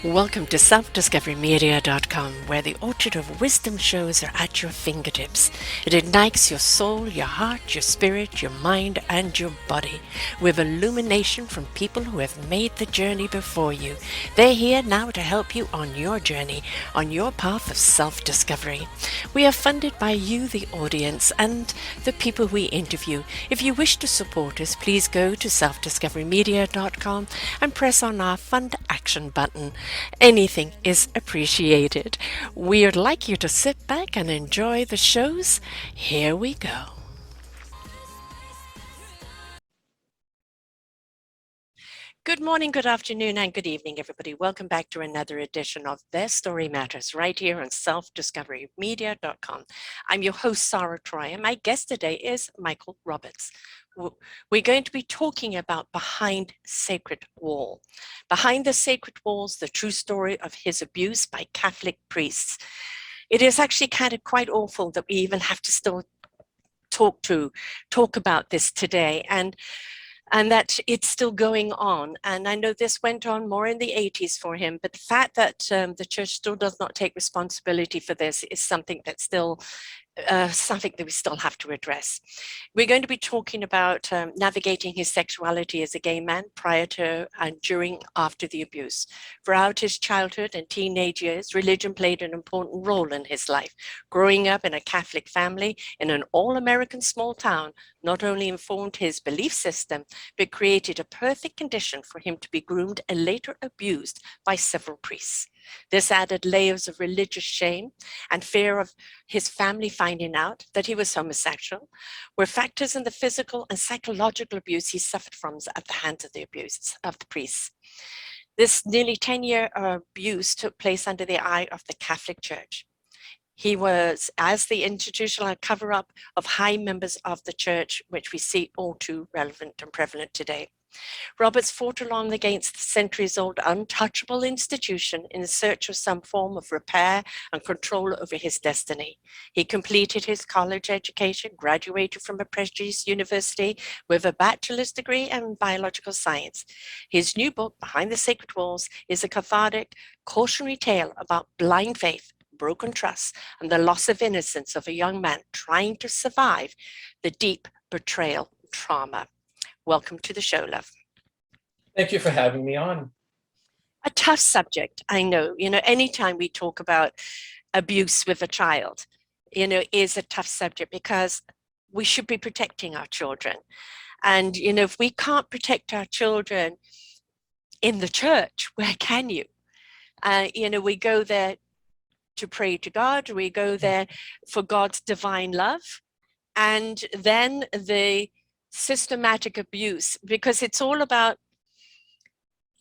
Welcome to selfdiscoverymedia.com, where the orchard of wisdom shows are at your fingertips. It ignites your soul, your heart, your spirit, your mind, and your body with illumination from people who have made the journey before you. They're here now to help you on your journey, on your path of self-discovery. We are funded by you, the audience, and the people we interview. If you wish to support us, please go to selfdiscoverymedia.com and press on our Fund Action button. Anything is appreciated. We'd like you to sit back and enjoy the shows. Here we go. Good morning, good afternoon, and good evening, everybody. Welcome back to another edition of Their Story Matters right here on selfdiscoverymedia.com. I'm your host, Sarah Troy, and my guest today is Michael Roberts. We're going to be talking about Behind Sacred Wall. Behind the Sacred Walls, the true story of his abuse by Catholic priests. It is actually kind of quite awful that we even have to still talk about this today, and that it's still going on. And I know this went on more in the 80s for him, but the fact that the church still does not take responsibility for this is something that's still something that we still have to address. We're going to be talking about navigating his sexuality as a gay man prior to and during after the abuse. Throughout his childhood and teenage years, religion played an important role in his life. Growing up in a Catholic family in an all-American small town not only informed his belief system, but created a perfect condition for him to be groomed and later abused by several priests. This added layers of religious shame and fear of his family finding out that he was homosexual were factors in the physical and psychological abuse he suffered from at the hands of the priests. This nearly 10-year abuse took place under the eye of the Catholic Church. He was as the institutional cover-up of high members of the church, which we see all too relevant and prevalent today. Roberts fought along against the centuries-old untouchable institution in search of some form of repair and control over his destiny. He completed his college education, graduated from a prestigious university with a bachelor's degree in biological science. His new book, Behind the Sacred Walls, is a cathartic, cautionary tale about blind faith, broken trust, and the loss of innocence of a young man trying to survive the deep betrayal trauma. Welcome to the show, love. Thank you for having me on. A tough subject, I know. Anytime we talk about abuse with a child, is a tough subject because we should be protecting our children. And, if we can't protect our children in the church, where can you? We go there to pray to God, we go there for God's divine love, and then the systematic abuse, because it's all about,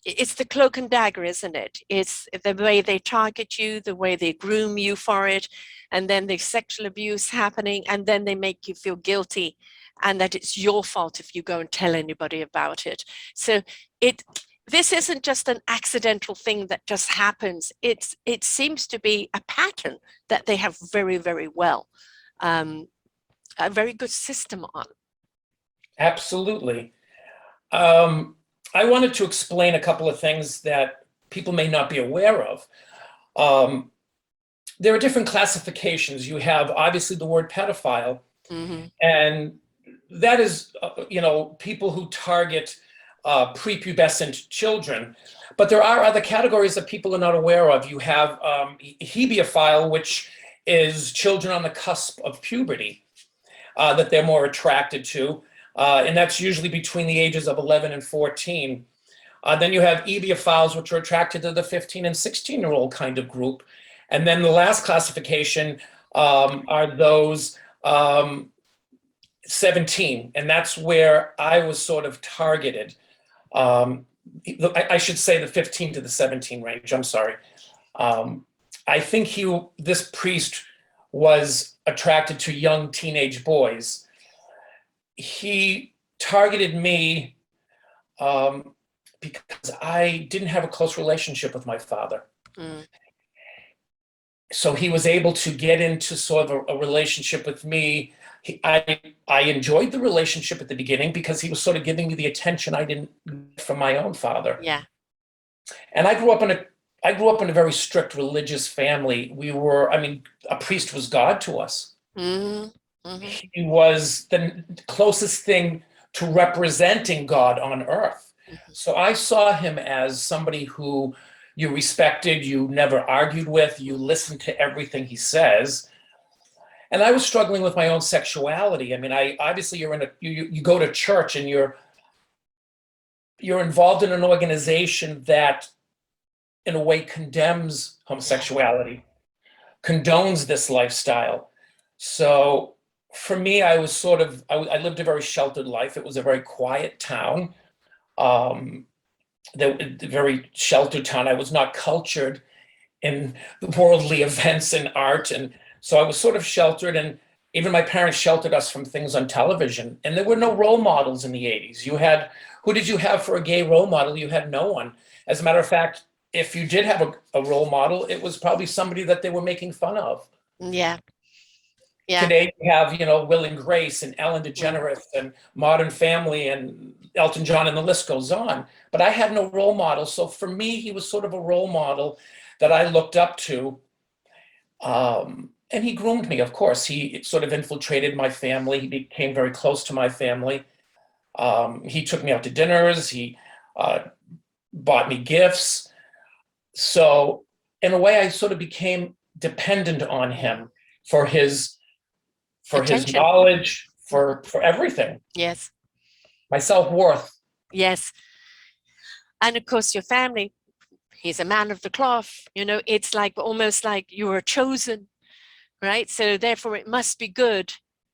it's the cloak and dagger, isn't it? It's the way they target you, the way they groom you for it, and then the sexual abuse happening, and then they make you feel guilty and that it's your fault if you go and tell anybody about it. So this isn't just an accidental thing that just happens. It seems to be a pattern that they have very, very well, a very good system on. Absolutely. I wanted to explain a couple of things that people may not be aware of. There are different classifications. You have obviously the word pedophile, and that is, people who target prepubescent children. But there are other categories that people are not aware of. You have hebiophile, which is children on the cusp of puberty that they're more attracted to. And that's usually between the ages of 11 and 14. Then you have ebiophiles, which are attracted to the 15 and 16-year-old kind of group. And then the last classification are those 17. And that's where I was sort of targeted. I should say the 15 to the 17 range. I'm sorry. I think this priest was attracted to young teenage boys. He targeted me because I didn't have a close relationship with my father. So he was able to get into sort of a relationship with me. I enjoyed the relationship at the beginning because he was sort of giving me the attention I didn't get from my own father. Yeah. And I grew up in a very strict religious family. I mean, a priest was God to us. Mm-hmm. Mm-hmm. He was the closest thing to representing God on earth. Mm-hmm. So I saw him as somebody who you respected, you never argued with, you listened to everything he says. And I was struggling with my own sexuality. I mean, I obviously you go to church and you're involved in an organization that in a way condemns homosexuality, condones this lifestyle. So for me, I lived a very sheltered life. It was a very quiet town, the very sheltered town. I was not cultured in worldly events and art. And so I was sort of sheltered, and even my parents sheltered us from things on television. And there were no role models in the 80s. Who did you have for a gay role model? You had no one. As a matter of fact, if you did have a role model, it was probably somebody that they were making fun of. Yeah. Yeah. Today you have, Will and Grace and Ellen Mm. DeGeneres and Modern Family and Elton John, and the list goes on. But I had no role model. So for me, he was sort of a role model that I looked up to. And he groomed me, of course. He sort of infiltrated my family. He became very close to my family. He took me out to dinners. He bought me gifts. So in a way, I sort of became dependent on him for his Attention. knowledge, for everything. Yes. My self-worth. Yes. And of course, your family, he's a man of the cloth, it's like almost like you were chosen, right? So therefore it must be good,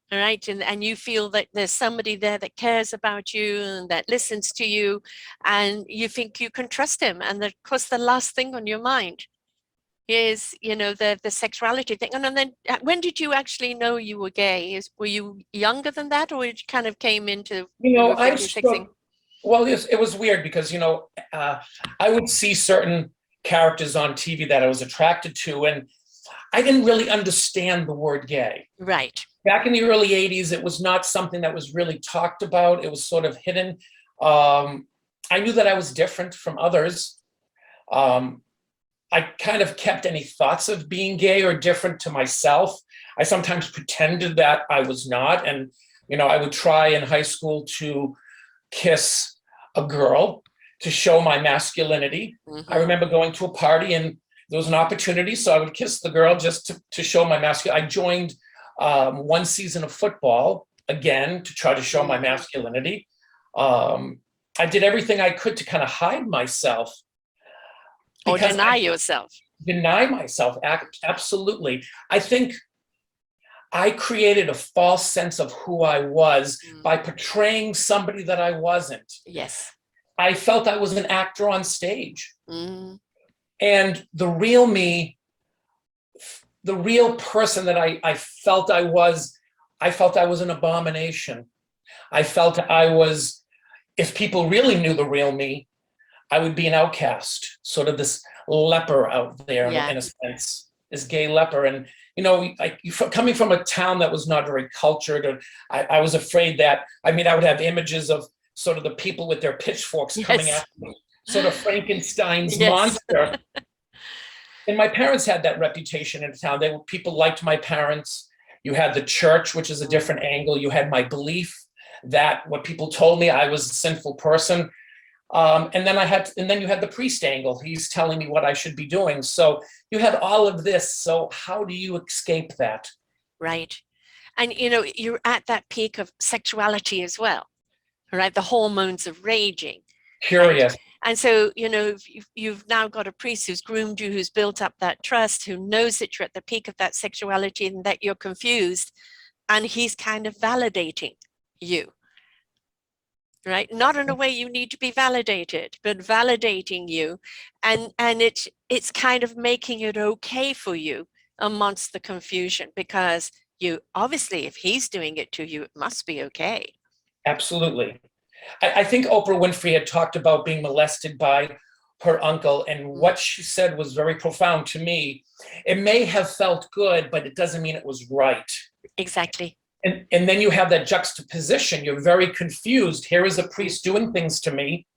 all right? And you feel that there's somebody there that cares about you and that listens to you, and you think you can trust him. And of course, the last thing on your mind is, the sexuality thing. And then when did you actually know you were gay? Were you younger than that, or it kind of came into, I 15, 16? Well, it was weird because, I would see certain characters on TV that I was attracted to, and I didn't really understand the word gay. Right. Back in the early 80s, it was not something that was really talked about. It was sort of hidden. I knew that I was different from others. I kind of kept any thoughts of being gay or different to myself. I sometimes pretended that I was not. And, I would try in high school to kiss a girl to show my masculinity. Mm-hmm. I remember going to a party and there was an opportunity, so I would kiss the girl just to show my masculinity. I joined one season of football, again, to try to show my masculinity. I did everything I could to kind of hide myself. Or deny yourself. Deny myself, absolutely. I think I created a false sense of who I was by portraying somebody that I wasn't. Yes. I felt I was an actor on stage. Mm. And the real me, the real person that I felt I was an abomination. I felt if people really knew the real me, I would be an outcast, sort of this leper out there in a sense, this gay leper. And, coming from a town that was not very cultured, I was afraid that, I would have images of sort of the people with their pitchforks coming after me, sort of Frankenstein's monster. And my parents had that reputation in the town. People liked my parents. You had the church, which is a different angle. You had my belief that what people told me, I was a sinful person. And then you had the priest angle. He's telling me what I should be doing. So you had all of this. So how do you escape that? Right. And, you're at that peak of sexuality as well, right? The hormones are raging. Curious. Right? And so, you've now got a priest who's groomed you, who's built up that trust, who knows that you're at the peak of that sexuality and that you're confused. And he's kind of validating you. Right? Not in a way you need to be validated, but validating you. And it's kind of making it okay for you amongst the confusion, because you obviously, if he's doing it to you, it must be okay. Absolutely. I think Oprah Winfrey had talked about being molested by her uncle, and what she said was very profound to me. It may have felt good, but it doesn't mean it was right. Exactly. And then you have that juxtaposition. You're very confused. Here is a priest doing things to me.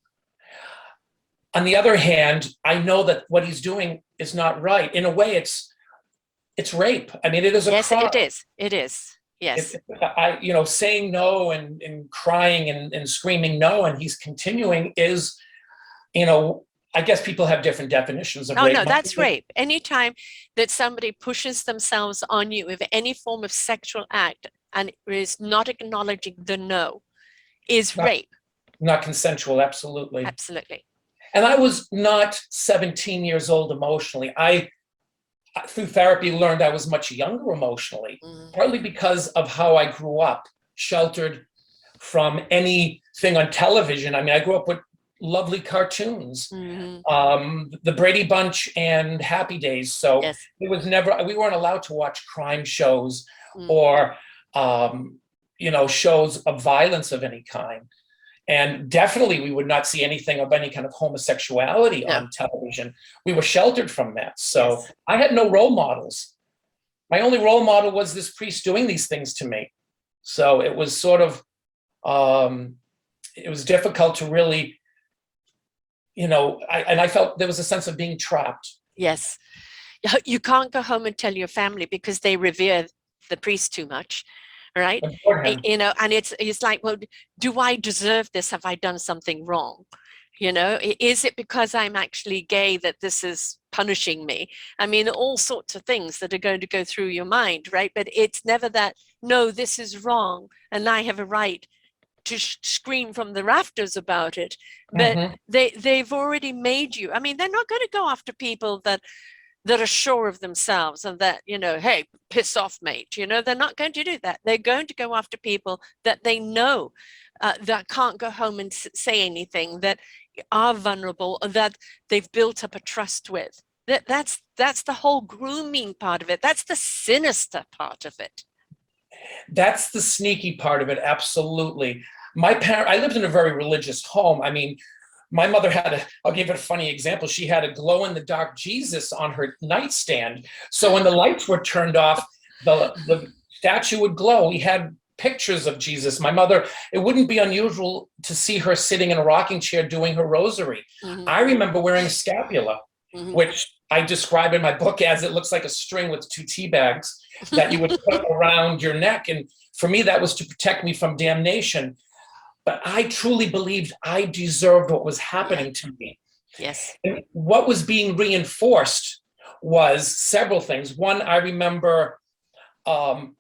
On the other hand, I know that what he's doing is not right. In a way, it's rape. I mean, it is a crime. Yes, it is. It is. Yes. Saying no and crying and screaming no, and he's continuing is, I guess people have different definitions of rape. No, that's rape. Anytime that somebody pushes themselves on you with any form of sexual act and is not acknowledging the no is rape. Not consensual, absolutely. Absolutely. And I was not 17 years old emotionally. I, through therapy, learned I was much younger emotionally, partly because of how I grew up, sheltered from anything on television. I mean, I grew up with lovely cartoons, the Brady Bunch and Happy Days. So yes. it was never, we weren't allowed to watch crime shows or, shows of violence of any kind. And definitely we would not see anything of any kind of homosexuality on television. We were sheltered from that. So yes. I had no role models. My only role model was this priest doing these things to me. So it was sort of, it was difficult to really, I felt there was a sense of being trapped. Yes. You can't go home and tell your family because they revere the priest too much. Right. And it's like, well, do I deserve this? Have I done something wrong? Is it because I'm actually gay that this is punishing me? I mean, all sorts of things that are going to go through your mind. Right. But it's never that, no, this is wrong. And I have a right to scream from the rafters about it. But they've already made you. I mean, they're not going to go after people that are sure of themselves and that, hey, piss off, mate. They're not going to do that. They're going to go after people that they know that can't go home and say anything, that are vulnerable, or that they've built up a trust with. That's the whole grooming part of it. That's the sinister part of it. That's the sneaky part of it. Absolutely. I lived in a very religious home. I mean, my mother I'll give it a funny example. She had a glow-in-the-dark Jesus on her nightstand. So when the lights were turned off, the statue would glow. We had pictures of Jesus. My mother, it wouldn't be unusual to see her sitting in a rocking chair doing her rosary. I remember wearing a scapula, which I describe in my book as it looks like a string with two tea bags that you would put around your neck. And for me, that was to protect me from damnation. But I truly believed I deserved what was happening to me. Yes. And what was being reinforced was several things. One, I remember, I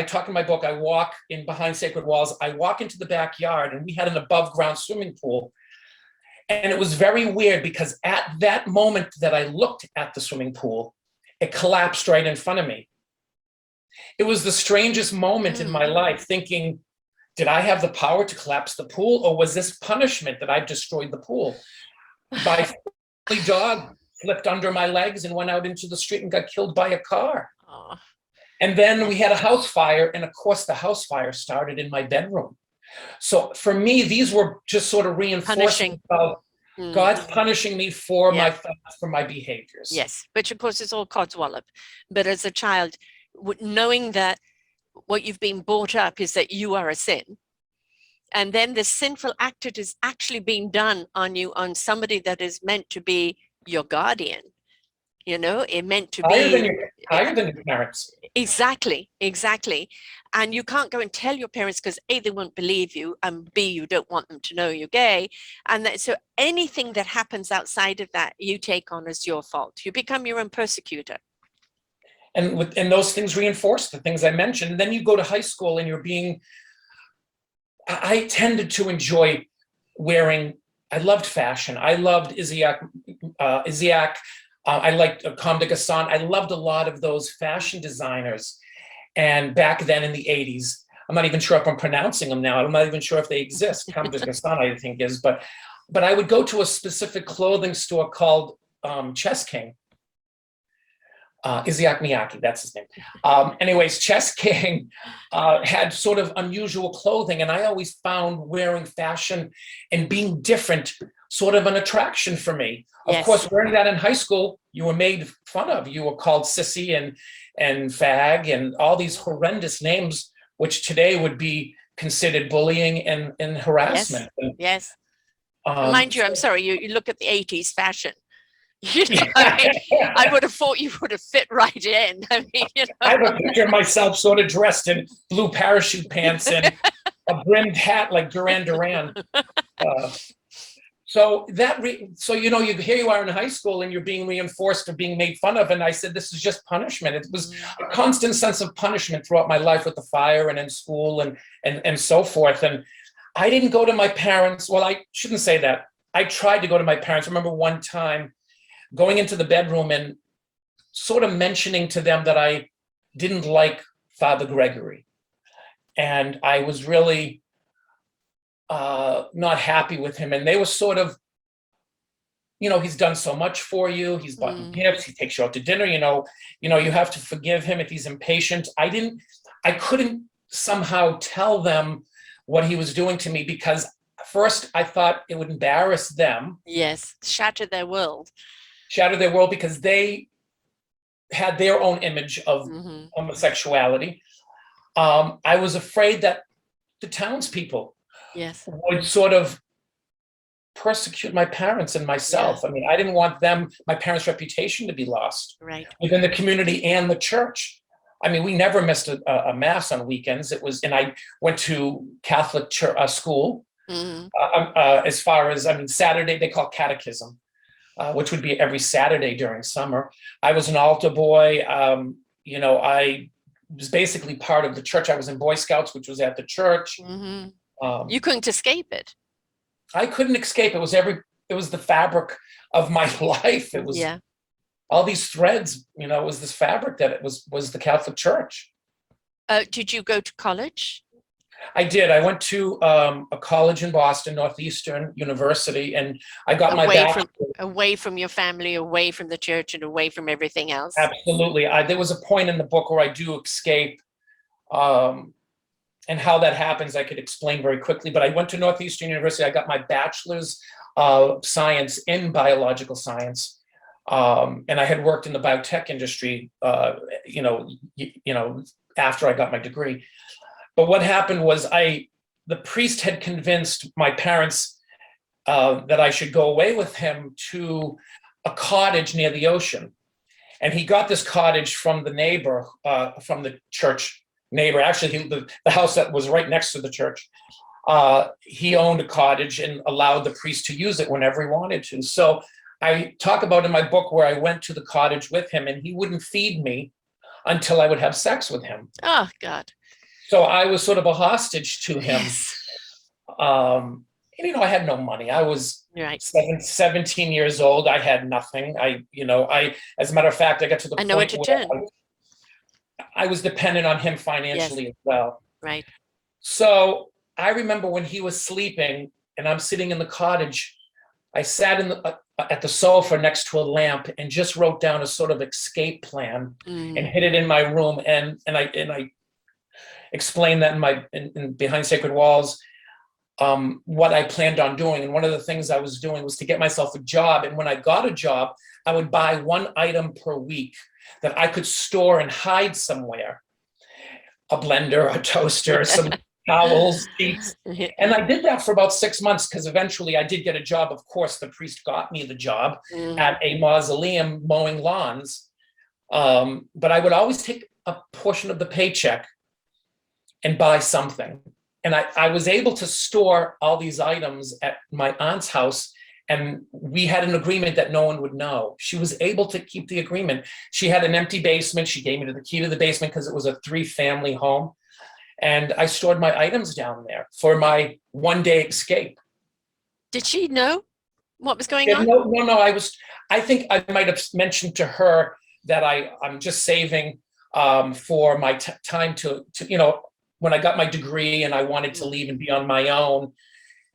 talk in my book, I walk in behind sacred walls, I walk into the backyard, and we had an above ground swimming pool. And it was very weird because at that moment that I looked at the swimming pool, it collapsed right in front of me. It was the strangest moment in my life, thinking, did I have the power to collapse the pool, or was this punishment that I've destroyed the pool? My dog slipped under my legs and went out into the street and got killed by a car. Oh. And then we had a house fire, and of course the house fire started in my bedroom. So for me, these were just sort of reinforcing of God's punishing me for my thoughts, for my behaviors. Yes, which of course is all codswallop. But as a child, knowing that what you've been brought up is that you are a sin, and then the sinful act that is actually being done on you, on somebody that is meant to be your guardian, it meant to be higher than your parents. Exactly. And you can't go and tell your parents because A, they won't believe you, and B, you don't want them to know you're gay. And so anything that happens outside of that, you take on as your fault. You become your own persecutor. And those things reinforce the things I mentioned. Then you go to high school and I tended to enjoy wearing, I loved fashion. I loved Isiac. I liked Comme des Garçons. I loved a lot of those fashion designers. And back then in the 80s, I'm not even sure if I'm pronouncing them now. I'm not even sure if they exist. Comme des Garçons, I think is, but I would go to a specific clothing store called Chess King. Isiac Miyake, that's his name. Anyways, Chess King had sort of unusual clothing, and I always found wearing fashion and being different sort of an attraction for me. Of course, wearing that in high school, you were made fun of. You were called sissy and fag and all these horrendous names, which today would be considered bullying and harassment. Yes. Mind you, I'm sorry, you look at the 80s fashion. You know, I mean, I would have thought you would have fit right in. I mean, you know. I have a picture of myself sort of dressed in blue parachute pants and a brimmed hat like Duran Duran. So you know, here you are in high school and you're being reinforced or being made fun of. And I said, this is just punishment. It was a constant sense of punishment throughout my life with the fire and in school and so forth. And I didn't go to my parents. Well, I shouldn't say that. I tried to go to my parents. I remember one time going into the bedroom and sort of mentioning to them that I didn't like Father Gregory. And I was really not happy with him. And they were sort of, you know, he's done so much for you. He's bought you gifts. He takes you out to dinner. You know, you have to forgive him if he's impatient. I couldn't somehow tell them what he was doing to me because first I thought it would embarrass them. Yes, shatter their world. Because they had their own image of homosexuality. I was afraid that the townspeople would sort of persecute my parents and myself. I mean, I didn't want my parents' reputation to be lost within the community and the church. I mean, we never missed a mass on weekends. And I went to Catholic school as far as, I mean, Saturday, they call catechism. Which would be every Saturday during summer. I was an altar boy. You know, I was basically part of the church. I was in Boy Scouts, which was at the church. You couldn't escape it. I couldn't escape. It was the fabric of my life. It was all these threads, you know, it was this fabric that it was the Catholic Church. Did you go to college? I did. I went to a college in Boston, Northeastern University, and I got my bachelor's. Away from your family, away from the church, and away from everything else. Absolutely. There was a point in the book where I do escape, and how that happens I could explain very quickly. But I went to Northeastern University. I got my bachelor's of science in biological science, and I had worked in the biotech industry, you know, after I got my degree. But what happened was the priest had convinced my parents that I should go away with him to a cottage near the ocean. And he got this cottage from the neighbor, from the church neighbor. Actually, the house that was right next to the church, he owned a cottage and allowed the priest to use it whenever he wanted to. So I talk about in my book where I went to the cottage with him and he wouldn't feed me until I would have sex with him. Oh, God. So I was sort of a hostage to him. Yes. And, you know, I had no money. I was 17 years old. I had nothing. As a matter of fact, I got to the point where I was dependent on him financially as well. Right. So I remember when he was sleeping and I'm sitting in the cottage, I sat at the sofa next to a lamp and just wrote down a sort of escape plan and hid it in my room. And I explained that in Behind Sacred Walls, what I planned on doing. And one of the things I was doing was to get myself a job. And when I got a job, I would buy one item per week that I could store and hide somewhere. A blender, a toaster, some towels, sheets. And I did that for about 6 months because eventually I did get a job. Of course, the priest got me the job at a mausoleum mowing lawns. But I would always take a portion of the paycheck and buy something. And I was able to store all these items at my aunt's house. And we had an agreement that no one would know. She was able to keep the agreement. She had an empty basement. She gave me the key to the basement because it was a 3-family home. And I stored my items down there for my one-day escape. Did she know what was going on? No. I think I might have mentioned to her that I'm just saving for my time to, you know, when I got my degree and I wanted to leave and be on my own.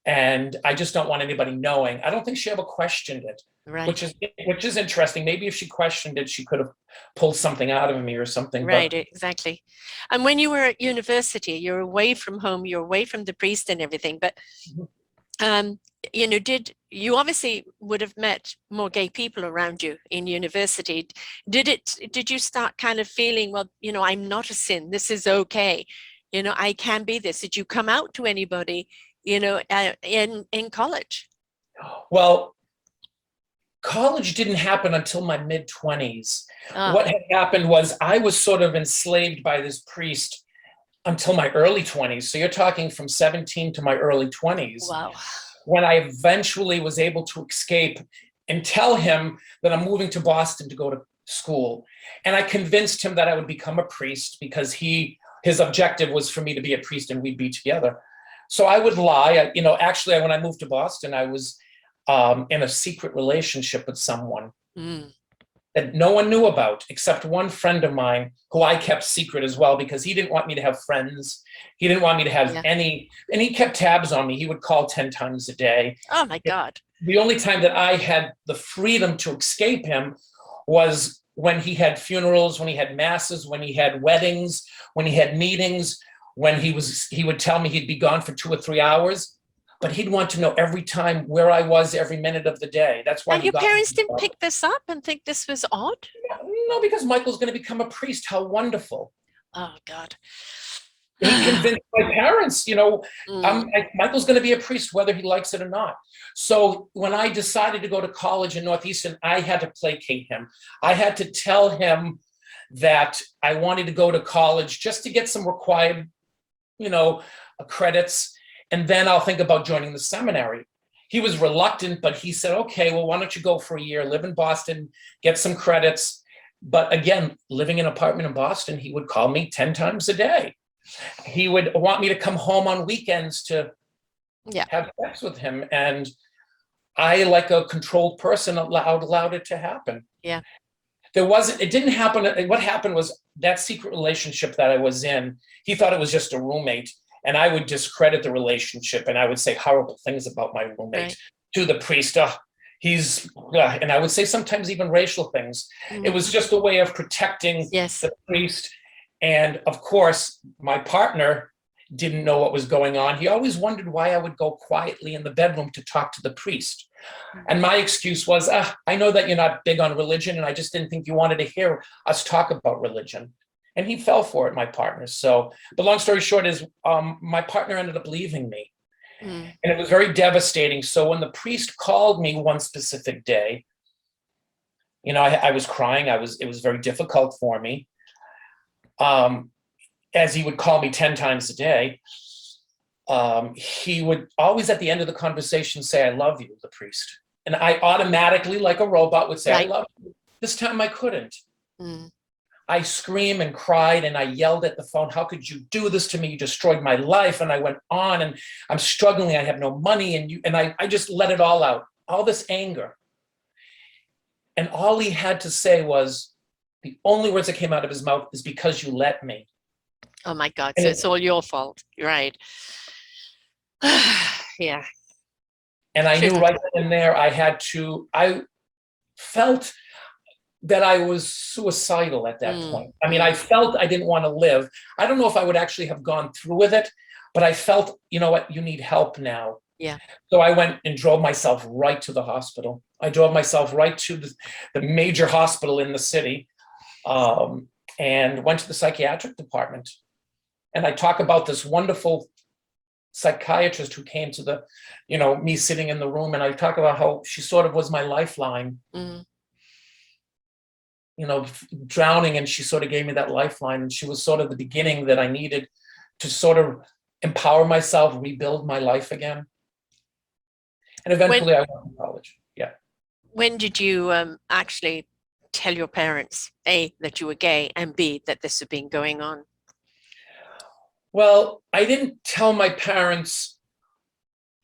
And I just don't want anybody knowing. I don't think she ever questioned it, which is interesting. Maybe if she questioned it, she could have pulled something out of me or something. Right, exactly. And when you were at university, you're away from home, you're away from the priest and everything. But, you know, you obviously would have met more gay people around you in university. Did you start kind of feeling, well, you know, I'm not a sin. This is okay. You know, I can be this. Did you come out to anybody, you know, in college? Well, college didn't happen until my mid-20s. Ah, What had happened was I was sort of enslaved by this priest until my early 20s. So you're talking from 17 to my early 20s, wow. when I eventually was able to escape and tell him that I'm moving to Boston to go to school. And I convinced him that I would become a priest because his objective was for me to be a priest and we'd be together. So I would lie. Actually, when I moved to Boston, I was in a secret relationship with someone that no one knew about except one friend of mine who I kept secret as well, because he didn't want me to have friends. He didn't want me to have any, and he kept tabs on me. He would call 10 times a day. Oh my God. The only time that I had the freedom to escape him was when he had funerals, when he had masses, when he had weddings, when he had meetings, when he would tell me he'd be gone for 2 or 3 hours. But he'd want to know every time where I was every minute of the day. That's why. And your parents didn't pick this up and think this was odd? No, because Michael's going to become a priest. How wonderful. Oh, God. He convinced my parents, Michael's going to be a priest, whether he likes it or not. So when I decided to go to college in Northeastern, I had to placate him. I had to tell him that I wanted to go to college just to get some required, credits. And then I'll think about joining the seminary. He was reluctant, but he said, okay, well, why don't you go for a year, live in Boston, get some credits. But again, living in an apartment in Boston, he would call me 10 times a day. He would want me to come home on weekends to have sex with him. And I, like a controlled person, allowed it to happen. Yeah. It didn't happen. What happened was that secret relationship that I was in, he thought it was just a roommate. And I would discredit the relationship, and I would say horrible things about my roommate to the priest. And I would say sometimes even racial things. It was just a way of protecting the priest. And of course, my partner didn't know what was going on. He always wondered why I would go quietly in the bedroom to talk to the priest. And my excuse was, I know that you're not big on religion, and I just didn't think you wanted to hear us talk about religion. And he fell for it, my partner. So the long story short is my partner ended up leaving me. And it was very devastating. So when the priest called me one specific day, I was crying. It was very difficult for me. As he would call me 10 times a day, he would always at the end of the conversation say, I love you, the priest. And I automatically, like a robot, would say, I love you. This time I couldn't. I screamed and cried and I yelled at the phone, how could you do this to me? You destroyed my life. And I went on and I'm struggling. I have no money. And I just let it all out, all this anger. And all he had to say was, the only words that came out of his mouth is because you let me. Oh my God. So it's all your fault. Right. Yeah. And I knew right then and there I felt that I was suicidal at that point. I mean, I felt I didn't want to live. I don't know if I would actually have gone through with it, but I felt, you know what, you need help now. Yeah. So I went and drove myself right to the hospital. I drove myself right to the major hospital in the city, and went to the psychiatric department. And I talk about this wonderful psychiatrist who came to me sitting in the room, and I talk about how she sort of was my lifeline. Drowning, and she sort of gave me that lifeline, and she was sort of the beginning that I needed to sort of empower myself, rebuild my life again. And eventually I went to college. Yeah. When did you actually tell your parents, A, that you were gay, and B, that this had been going on? Well, I didn't tell my parents.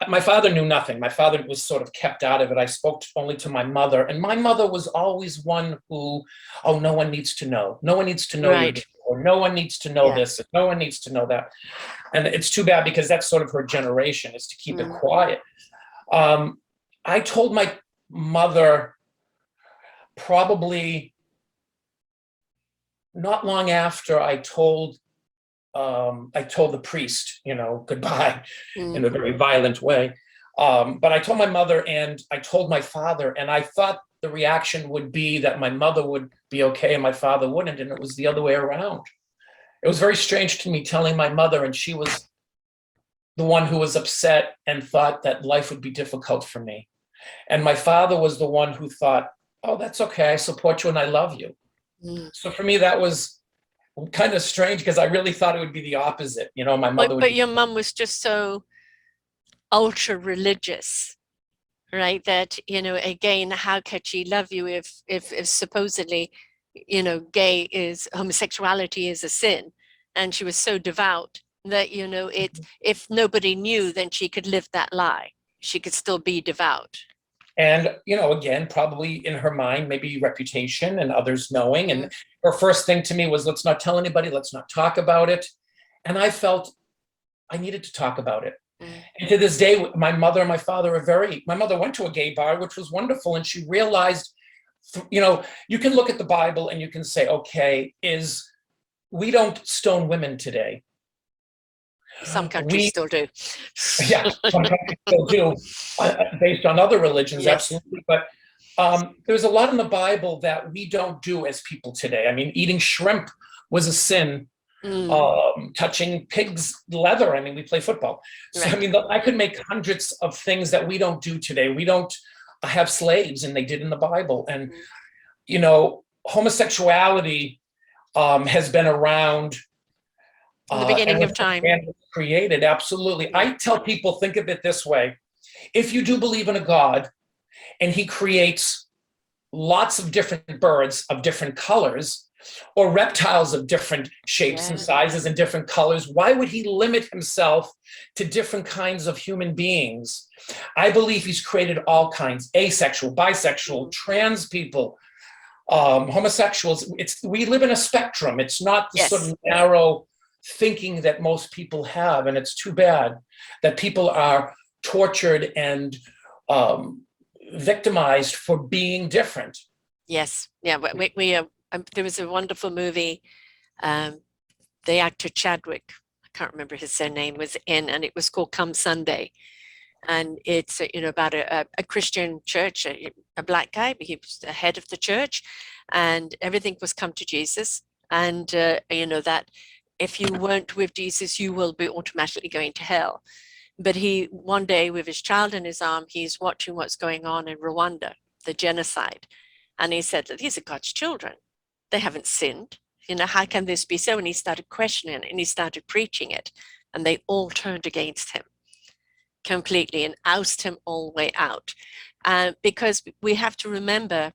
My father knew nothing. My father was sort of kept out of it. I spoke only to my mother. And my mother was always one who, no one needs to know. No one needs to know. Right. Or no one needs to know this. And no one needs to know that. And it's too bad because that's sort of her generation, is to keep it quiet. I told my mother probably not long after I told the priest, goodbye in a very violent way. But I told my mother and I told my father, and I thought the reaction would be that my mother would be okay and my father wouldn't. And it was the other way around. It was very strange to me telling my mother, and she was the one who was upset and thought that life would be difficult for me. And my father was the one who thought, oh, that's okay. I support you and I love you. So for me, that was kind of strange because I really thought it would be the opposite. You know, my mother would But be, your mum was just so ultra religious, right? That, you know, again, how could she love you if supposedly, you know, homosexuality is a sin, and she was so devout that, you know, if nobody knew, then she could live that lie. She could still be devout. and, you know, again, probably in her mind, maybe reputation and others knowing. And her first thing to me was, let's not tell anybody, let's not talk about it. And I felt I needed to talk about it. And to this day, my mother and my father my mother went to a gay bar, which was wonderful. And she realized, you know, you can look at the Bible and you can say, okay, we don't stone women today. Some countries still do. Yeah, some countries still do, based on other religions, Yes. absolutely. But there's a lot in the Bible that we don't do as people today. I mean, eating shrimp was a sin. Touching pig's leather. I mean, we play football. So, right. I mean, I could make hundreds of things that we don't do today. We don't have slaves, and they did in the Bible. And, you know, homosexuality has been around from the beginning of time. And was created, absolutely. I tell people, think of it this way. If you do believe in a God and he creates lots of different birds of different colors, or reptiles of different shapes and sizes and different colors, why would he limit himself to different kinds of human beings? I believe he's created all kinds: asexual, bisexual, trans people, homosexuals. We live in a spectrum. It's not the sort of narrow thinking that most people have, and it's too bad that people are tortured and victimized for being different. Yes, yeah, there was a wonderful movie, the actor Chadwick, I can't remember his surname, was in, and it was called Come Sunday. And it's, you know, about a Christian church, a black guy, but he was the head of the church, and everything was come to Jesus. And, you know, that if you weren't with Jesus, you will be automatically going to hell. But one day with his child in his arm, he's watching what's going on in Rwanda, the genocide. And he said that these are God's children. They haven't sinned. You know, how can this be so? And he started questioning it, and he started preaching it, and they all turned against him completely and oust him all the way out. Because we have to remember,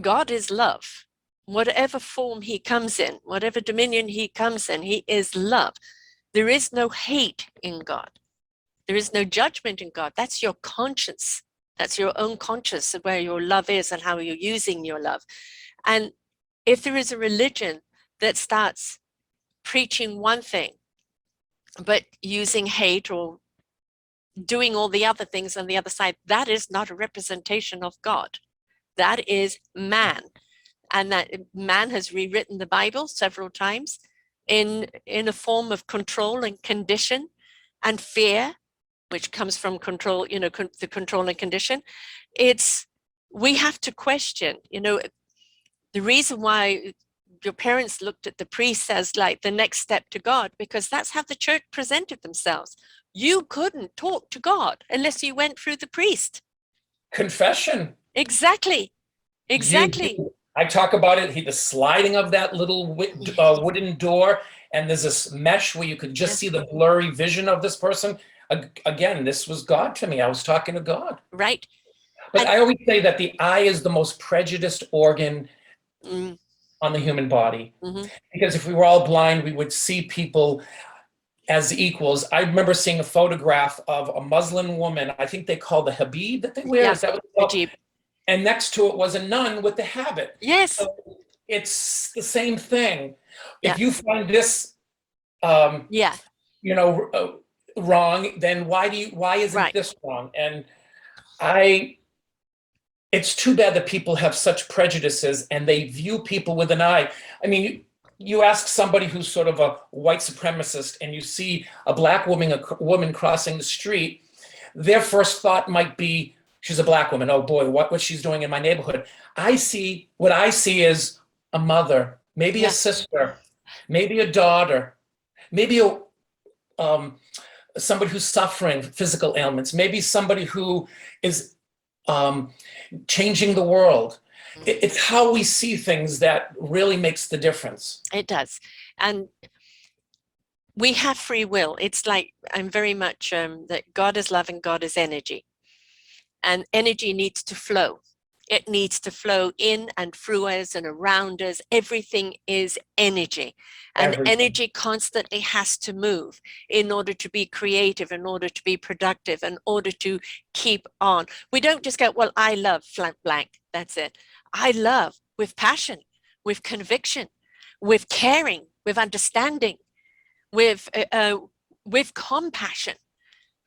God is love. Whatever form he comes in, whatever dominion he comes in, he is love. There is no hate in God. There is no judgment in God. That's your conscience. That's your own conscience of where your love is and how you're using your love. And if there is a religion that starts preaching one thing, but using hate or doing all the other things on the other side, that is not a representation of God. That is man. And that man has rewritten the Bible several times in a form of control and condition and fear, which comes from control, you know, the control and condition. We have to question, you know, the reason why your parents looked at the priest as like the next step to God, because that's how the church presented themselves. You couldn't talk to God unless you went through the priest. Confession. Exactly. I talk about it, the sliding of that little wooden door, and there's this mesh where you could just see the blurry vision of this person. Again, this was God to me. I was talking to God. Right. But I always say that the eye is the most prejudiced organ on the human body. Because if we were all blind, we would see people as equals. I remember seeing a photograph of a Muslim woman. I think they call the hijab that they wear. Yeah, is that what they call hijab. And next to it was a nun with the habit. Yes. So it's the same thing. If you find this, you know, wrong, then why isn't this wrong? And it's too bad that people have such prejudices and they view people with an eye. I mean, you ask somebody who's sort of a white supremacist and you see a black woman, crossing the street, their first thought might be, she's a black woman. Oh boy, what she's doing in my neighborhood. What I see is a mother, maybe a sister, maybe a daughter, maybe somebody who's suffering physical ailments, maybe somebody who is changing the world. It's how we see things that really makes the difference. It does. And we have free will. It's like, I'm very much that God is love and God is energy. And energy needs to flow. It needs to flow in and through us and around us. Everything is energy. And energy constantly has to move in order to be creative, in order to be productive, in order to keep on. We don't just go, well, I love blank. That's it. I love with passion, with conviction, with caring, with understanding, with compassion.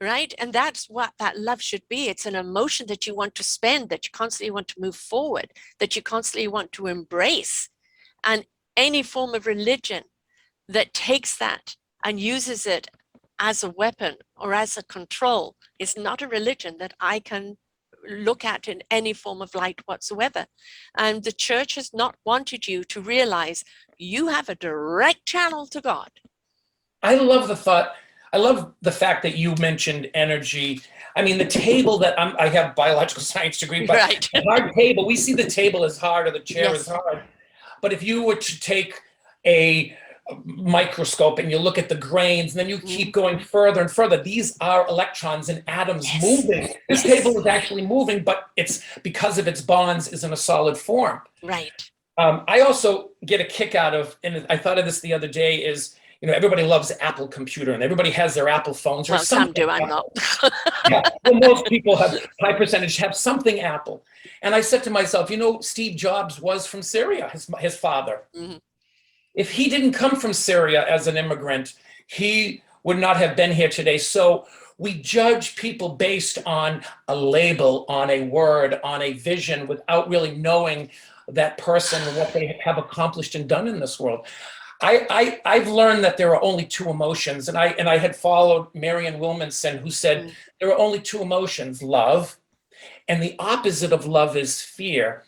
Right? And that's what that love should be. It's an emotion that you want to spend, that you constantly want to move forward, that you constantly want to embrace. And any form of religion that takes that and uses it as a weapon or as a control is not a religion that I can look at in any form of light whatsoever. And the church has not wanted you to realize you have a direct channel to God. I love the thought. I love the fact that you mentioned energy. I mean, the table that I have biological science degree, but right. The hard table, we see the table as hard or the chair Yes. as hard. But if you were to take a microscope and you look at the grains, and then you keep going further and further, these are electrons and atoms moving. This table is actually moving, but it's because of its bonds is in a solid form. Right. I also get a kick out of, and I thought of this the other day, is, you know, everybody loves Apple computer and everybody has their Apple phones. Or well, some do, I'm not. Yeah. Well, most people have, high percentage have something Apple. And I said to myself, you know, Steve Jobs was from Syria, his father. If he didn't come from Syria as an immigrant, he would not have been here today. So we judge people based on a label, on a word, on a vision, without really knowing that person and what they have accomplished and done in this world. I've learned that there are only two emotions, and I had followed Marianne Williamson, who said there are only two emotions: love, and the opposite of love is fear.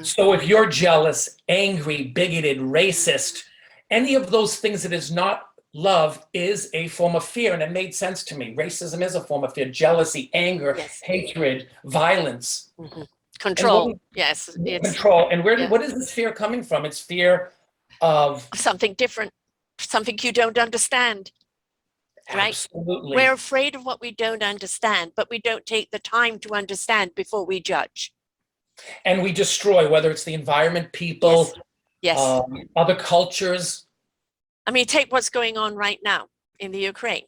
So if you're jealous, angry, bigoted, racist, any of those things that is not love is a form of fear, and it made sense to me. Racism is a form of fear: jealousy, anger, hatred, violence, control. Yes, control. And what is this fear coming from? It's fear of something different, something you don't understand. Right? Absolutely. We're afraid of what we don't understand, but we don't take the time to understand before we judge. And we destroy, whether it's the environment, people, other cultures. I mean, take what's going on right now in the Ukraine,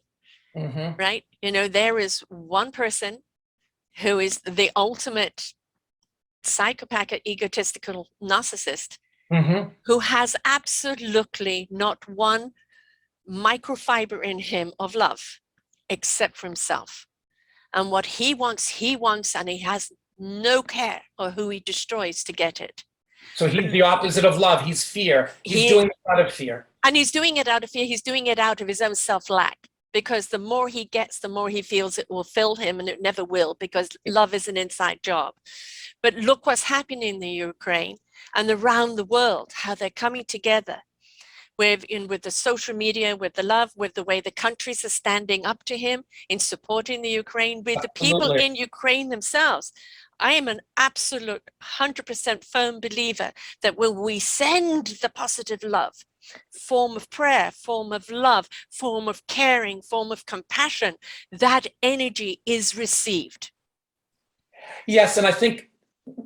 right? You know, there is one person who is the ultimate psychopathic, egotistical narcissist, who has absolutely not one microfiber in him of love, except for himself. And what he wants, and he has no care of who he destroys to get it. So he's the opposite of love. He's fear. He's doing it out of fear. And he's doing it out of fear. He's doing it out of his own self-lack, because the more he gets, the more he feels it will fill him, and it never will, because love is an inside job. But look what's happening in the Ukraine and around the world, how they're coming together with the social media, with the love, with the way the countries are standing up to him in supporting the Ukraine, with the people in Ukraine themselves. I am an absolute 100% firm believer that when we send the positive love, form of prayer, form of love, form of caring, form of compassion, that energy is received. Yes, and I think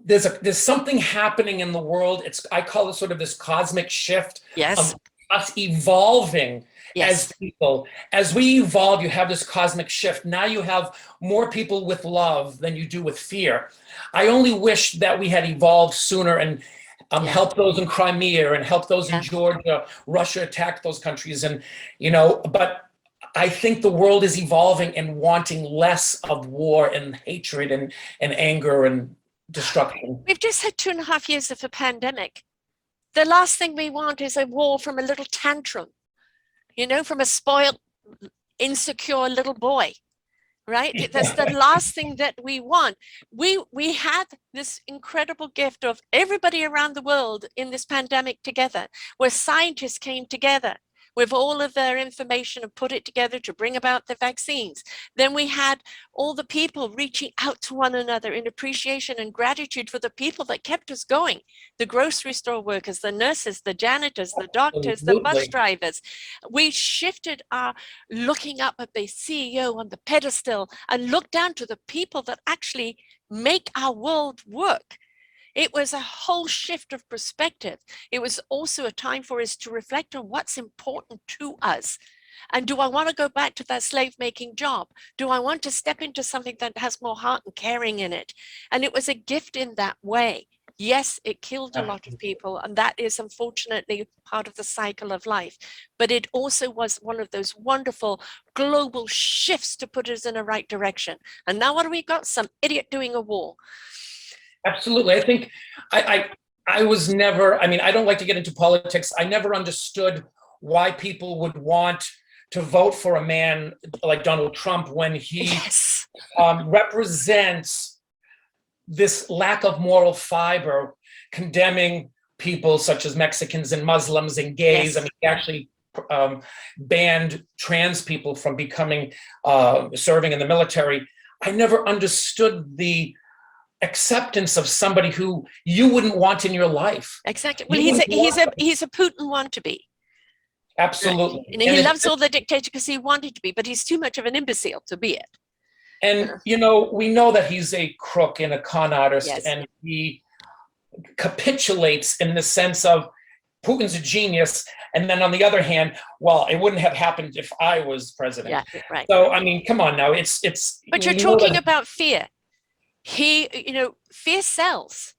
there's something happening in the world. I call it sort of this cosmic shift of us evolving as people. As we evolve, you have this cosmic shift. Now you have more people with love than you do with fear. I only wish that we had evolved sooner and help those in Crimea and help those in Georgia. Russia attacked those countries, and but I think the world is evolving and wanting less of war and hatred and anger and destruction. We've just had 2.5 years of a pandemic. The last thing we want is a war from a little tantrum, from a spoiled, insecure little boy, right? That's the last thing that we want. We had this incredible gift of everybody around the world in this pandemic together, where scientists came together, with all of their information and put it together to bring about the vaccines. Then we had all the people reaching out to one another in appreciation and gratitude for the people that kept us going. The grocery store workers, the nurses, the janitors, the doctors, the bus drivers. We shifted our looking up at the CEO on the pedestal and looked down to the people that actually make our world work. It was a whole shift of perspective. It was also a time for us to reflect on what's important to us. And do I want to go back to that slave-making job? Do I want to step into something that has more heart and caring in it? And it was a gift in that way. Yes, it killed a lot of people, and that is unfortunately part of the cycle of life. But it also was one of those wonderful global shifts to put us in the right direction. And now what do we got? Some idiot doing a war. Absolutely. I think I was never, I mean, I don't like to get into politics. I never understood why people would want to vote for a man like Donald Trump when he represents this lack of moral fiber, condemning people such as Mexicans and Muslims and gays. I mean, he actually banned trans people from becoming, serving in the military. I never understood the acceptance of somebody who you wouldn't want in your life. Exactly. Well, he's a Putin want-to-be. Absolutely. Right. And he loves all the dictators because he wanted to be, but he's too much of an imbecile to be it. And, you know, we know that he's a crook and a con artist, and he capitulates in the sense of Putin's a genius. And then on the other hand, well, it wouldn't have happened if I was president. Yeah, right. So, I mean, come on now, it's. But you're talking about fear. Fear sells,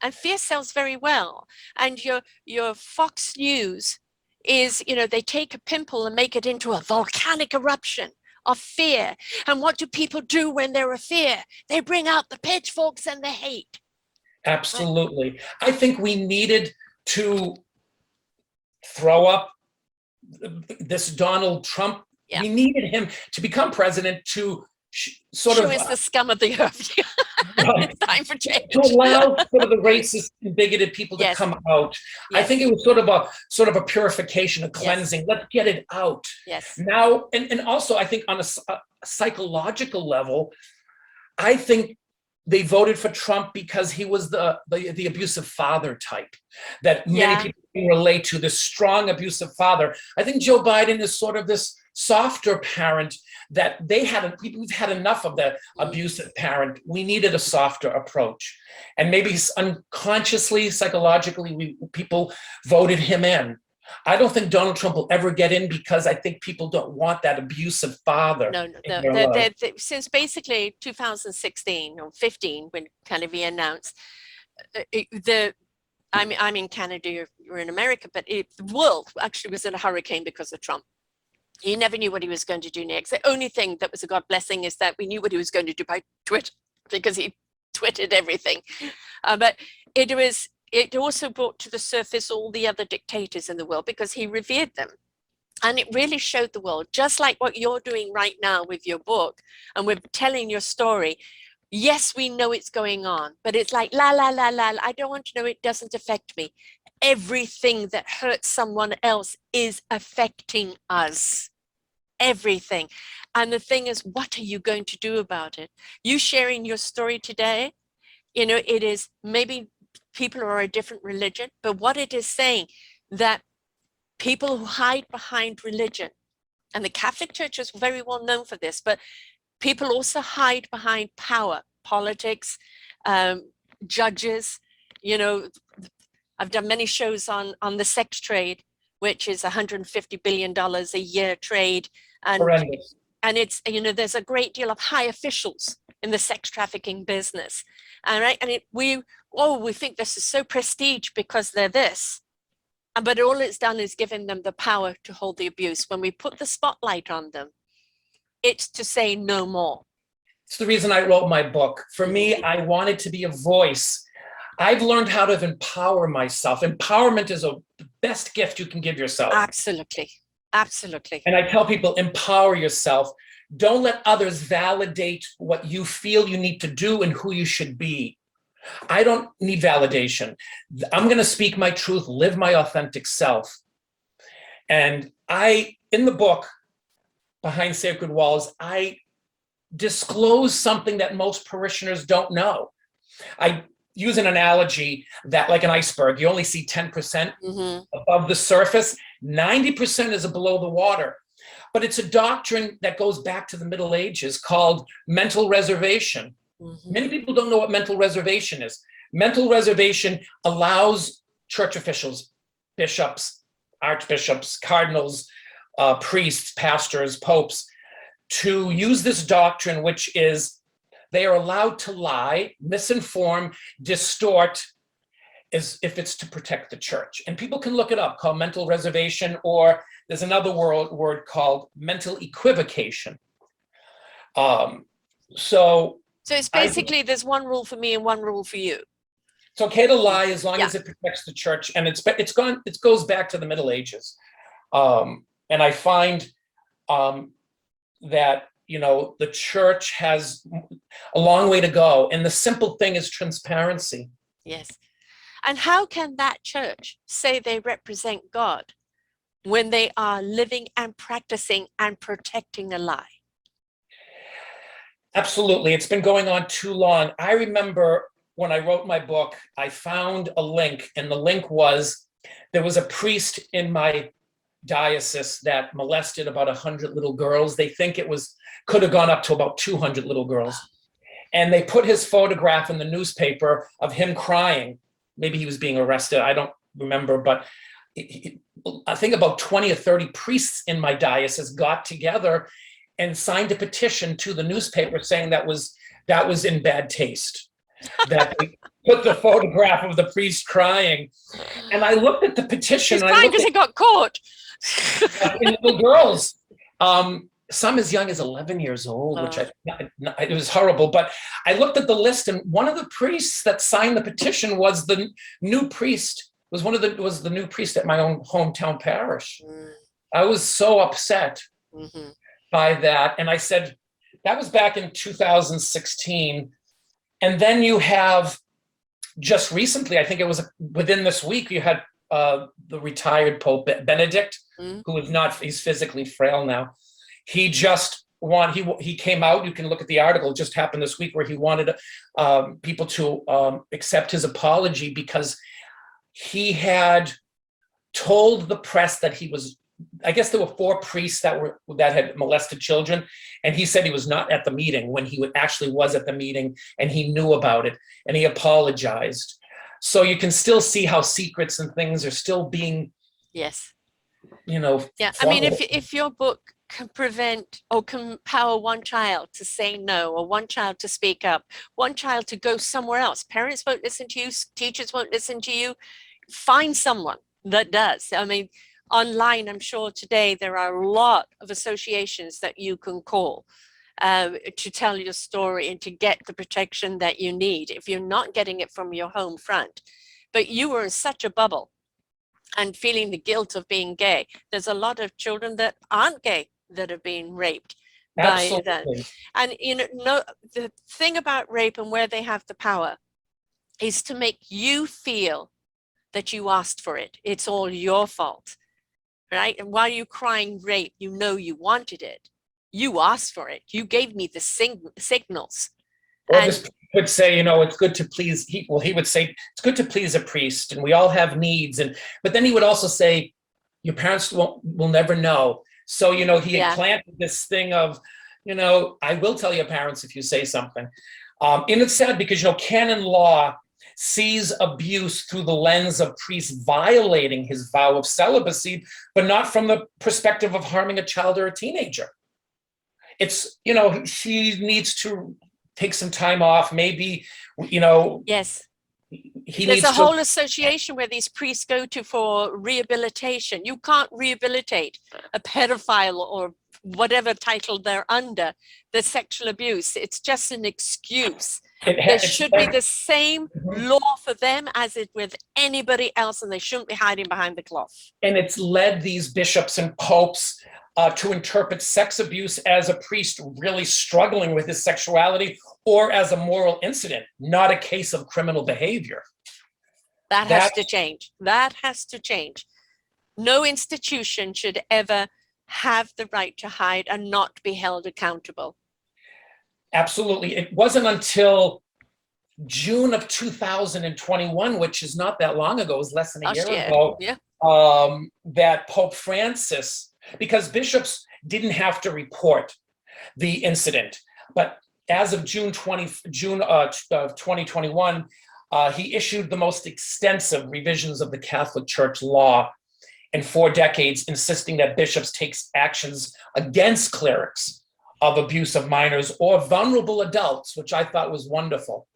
and fear sells very well. And your Fox News is, they take a pimple and make it into a volcanic eruption of fear. And what do people do when they're afraid? They bring out the pitchforks and the hate. Absolutely. I think we needed to throw up this Donald Trump. We needed him to become president to sort of is the scum of the earth. It's time for change. To allow sort of the racist and bigoted people to come out. I think it was sort of a purification, a cleansing. Let's get it out. Now, and also I think on a psychological level, I think they voted for Trump because he was the abusive father type that many people can relate to, this strong abusive father. I think Joe Biden is sort of this softer parent that we've had enough of the abusive parent. We needed a softer approach. And maybe unconsciously, psychologically, people voted him in. I don't think Donald Trump will ever get in because I think people don't want that abusive father. No. Since basically 2016 or 15, when Kennedy announced, I'm in Canada, you're in America, but the world actually was in a hurricane because of Trump. He never knew what he was going to do next. The only thing that was a God blessing is that we knew what he was going to do by Twitter, because he twittered everything. But it also brought to the surface all the other dictators in the world because he revered them. And it really showed the world, just like what you're doing right now with your book, and we're telling your story. Yes, we know it's going on, but it's like, la, la, la, la, I don't want to know, it doesn't affect me. Everything that hurts someone else is affecting us. Everything. And the thing is, what are you going to do about it? You sharing your story today, it is maybe people are a different religion, but what it is saying, that people who hide behind religion, and the Catholic Church is very well known for this, but people also hide behind power, politics, judges. I've done many shows on the sex trade, which is $150 billion a year trade. And it's, there's a great deal of high officials in the sex trafficking business. And we think this is so prestige because they're this. But all it's done is given them the power to hold the abuse. When we put the spotlight on them, it's to say no more. It's the reason I wrote my book. For me, I wanted to be a voice. I've learned how to empower myself. Empowerment is the best gift you can give yourself. Absolutely. Absolutely. And I tell people, empower yourself. Don't let others validate what you feel you need to do and who you should be. I don't need validation. I'm going to speak my truth, live my authentic self. And in the book, Behind Sacred Walls, I disclose something that most parishioners don't know. I use an analogy that, like an iceberg, you only see 10% above the surface, 90% is below the water. But it's a doctrine that goes back to the Middle Ages called mental reservation. Many people don't know what mental reservation is. Mental reservation allows church officials, bishops, archbishops, cardinals, priests, pastors, popes, to use this doctrine, which is they are allowed to lie, misinform, distort, as if it's to protect the church. And people can look it up, called mental reservation, or there's another word called mental equivocation. So it's basically there's one rule for me and one rule for you. It's okay to lie as long as it protects the church, and it goes back to the Middle Ages. And I find that the church has a long way to go, and the simple thing is transparency. Yes. And how can that church say they represent God when they are living and practicing and protecting a lie? Absolutely. It's been going on too long. I remember when I wrote my book, I found a link, and the link was, there was a priest in my diocese that molested about 100 little girls. They think could have gone up to about 200 little girls. And they put his photograph in the newspaper of him crying. Maybe he was being arrested, I don't remember, but I think about 20 or 30 priests in my diocese got together and signed a petition to the newspaper saying that was in bad taste, that they put the photograph of the priest crying. And I looked at the petition. He's crying because he got caught. In little girls, some as young as 11 years old, which it was horrible. But I looked at the list, and one of the priests that signed the petition was the new priest. Was the new priest at my own hometown parish. I was so upset by that, and I said, that was back in 2016. And then you have, just recently, I think it was within this week, you had the retired Pope Benedict, who is he's physically frail now. He came out, you can look at the article, it just happened this week, where he wanted people to accept his apology because he had told the press that he was, I guess there were 4 priests that had molested children, and he said he was not at the meeting when he actually was at the meeting, and he knew about it, and he apologized. So you can still see how secrets and things are still being, Yeah, I mean, if your book can prevent or empower one child to say no, or one child to speak up, one child to go somewhere else, parents won't listen to you, teachers won't listen to you, find someone that does. I mean, online, I'm sure today there are a lot of associations that you can call to tell your story and to get the protection that you need if you're not getting it from your home front. But you were in such a bubble and feeling the guilt of being gay. There's a lot of children that aren't gay that have been raped by that. And the thing about rape and where they have the power is to make you feel that you asked for it. It's all your fault. Right? And while you're crying rape, you wanted it. You asked for it. You gave me the signals. Or this would say, it's good to please. He would say it's good to please a priest, and we all have needs. But then he would also say, your parents will never know. So he had planted this thing of, I will tell your parents if you say something. And it's sad because canon law sees abuse through the lens of priests violating his vow of celibacy, but not from the perspective of harming a child or a teenager. It's, she needs to take some time off, maybe, Yes. There's a whole association where these priests go to for rehabilitation. You can't rehabilitate a pedophile or whatever title they're under, the sexual abuse. It's just an excuse. There should be the same law for them as it with anybody else, and they shouldn't be hiding behind the cloth. And it's led these bishops and popes to interpret sex abuse as a priest really struggling with his sexuality or as a moral incident, not a case of criminal behavior. That has to change. That has to change. No institution should ever have the right to hide and not be held accountable. Absolutely. It wasn't until June of 2021, which is not that long ago, it was less than a year ago, that Pope Francis, because bishops didn't have to report the incident, but as of June of 2021, he issued the most extensive revisions of the Catholic Church law in 4 decades, insisting that bishops take actions against clerics of abuse of minors or vulnerable adults, which I thought was wonderful,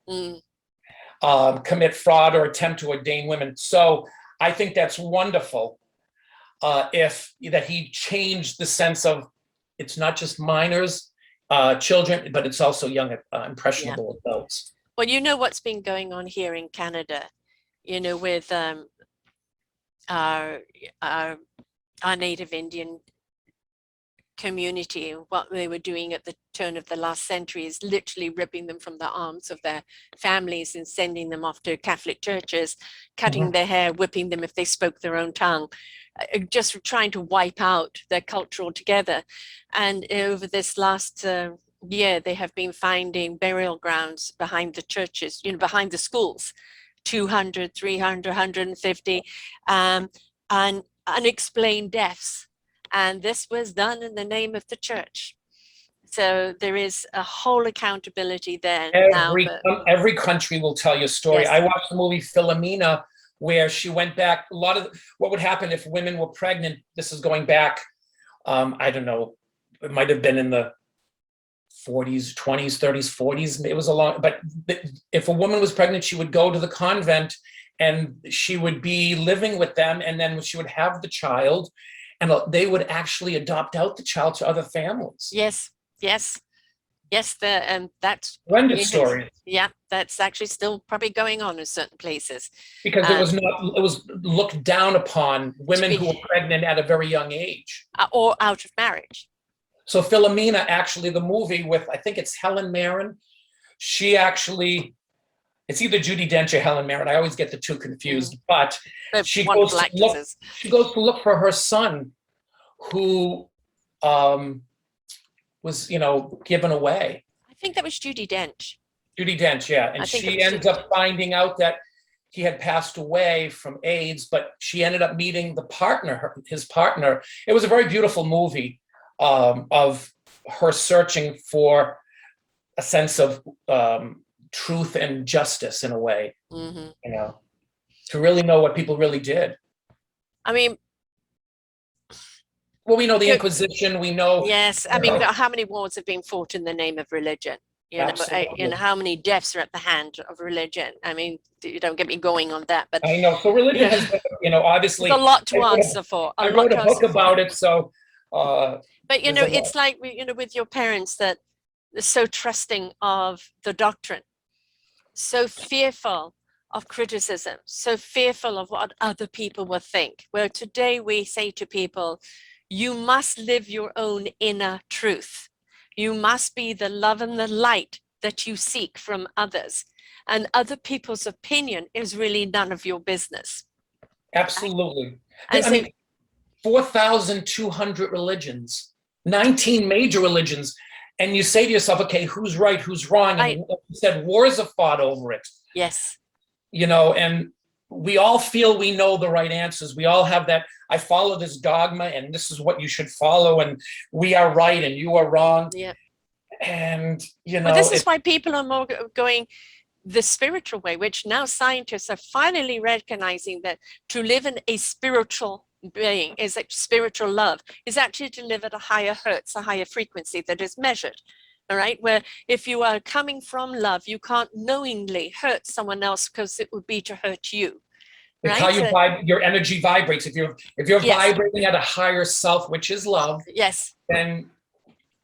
commit fraud or attempt to ordain women. So I think that's wonderful that he changed the sense of it's not just minors, children, but it's also young, impressionable adults. Well, you know what's been going on here in Canada, you know, with our Native Indian community. What they were doing at the turn of the last century is literally ripping them from the arms of their families and sending them off to Catholic churches, cutting their hair, whipping them if they spoke their own tongue, just trying to wipe out their culture altogether. And over this last year, they have been finding burial grounds behind the churches, you know, behind the schools, 200, 300, 150, and unexplained deaths. And this was done in the name of the church. So there is a whole accountability there. Every country will tell you a story. Yes. I watched the movie Philomena, where she went back. A lot of what would happen if women were pregnant. This is going back, I don't know, it might have been in the 40s, 20s, 30s, 40s. It was a long, but if a woman was pregnant, she would go to the convent and she would be living with them. And then she would have the child and they would actually adopt out the child to other families. Yes, yes. Yes, that's horrendous story. Yeah, that's actually still probably going on in certain places. Because it was looked down upon women who were pregnant at a very young age. Or out of marriage. So Philomena, actually the movie with, I think it's Helen Mirren, she actually, it's either Judi Dench or Helen Mirren, I always get the two confused, but she goes to look for her son who was, you know, given away. I think that was Judi Dench. Judi Dench, yeah. And she ends up finding out that he had passed away from AIDS, but she ended up meeting the partner, his partner. It was a very beautiful movie of her searching for a sense of truth and justice in a way, you know, to really know what people really did. I mean, well, we know the Inquisition, we know. Yes, I mean, how many wars have been fought in the name of religion? You know, how many deaths are at the hand of religion? I mean, you don't get me going on that, but I know. So religion has, you know, obviously a lot to answer for. I wrote a book about it, so. But you know, it's like, you know, with your parents that are so trusting of the doctrine, so fearful of criticism, so fearful of what other people will think. Where today we say to people, you must live your own inner truth. You must be the love and the light that you seek from others. And other people's opinion is really none of your business. Absolutely. I mean, 4,200 religions, 19 major religions. And you say to yourself, okay, who's right, who's wrong? And you said wars are fought over it. Yes. You know, and we all feel we know the right answers. We all have that, I follow this dogma and this is what you should follow and we are right and you are wrong. Yeah. And, you know. Well, this is why people are more going the spiritual way, which now scientists are finally recognizing that to live in a spiritual being is like spiritual love is actually to live at a higher hertz, a higher frequency that is measured. All right, where if you are coming from love, you can't knowingly hurt someone else because it would be to hurt you. It's how you your energy vibrates. If you're vibrating at a higher self, which is love, yes, then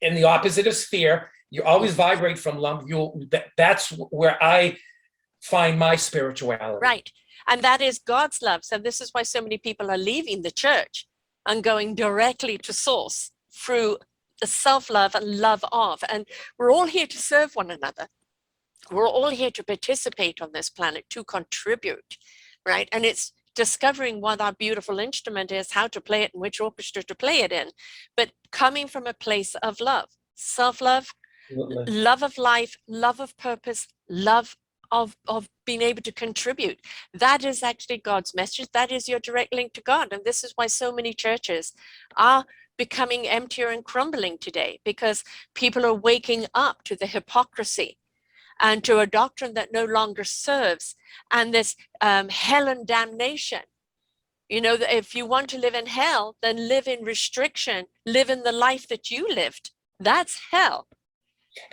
and the opposite is fear. You always vibrate from love. That's where I find my spirituality. Right, and that is God's love. So this is why so many people are leaving the church and going directly to source through the self-love and love of, and we're all here to serve one another. We're all here to participate on this planet, to contribute, right? And it's discovering what our beautiful instrument is, how to play it, and which orchestra to play it in, but coming from a place of love, self-love, love of life, love of purpose, love of being able to contribute. That is actually God's message. That is your direct link to God. And this is why so many churches are becoming emptier and crumbling today, because people are waking up to the hypocrisy and to a doctrine that no longer serves, and this hell and damnation. You know, that if you want to live in hell, then live in restriction, live in the life that you lived. That's hell.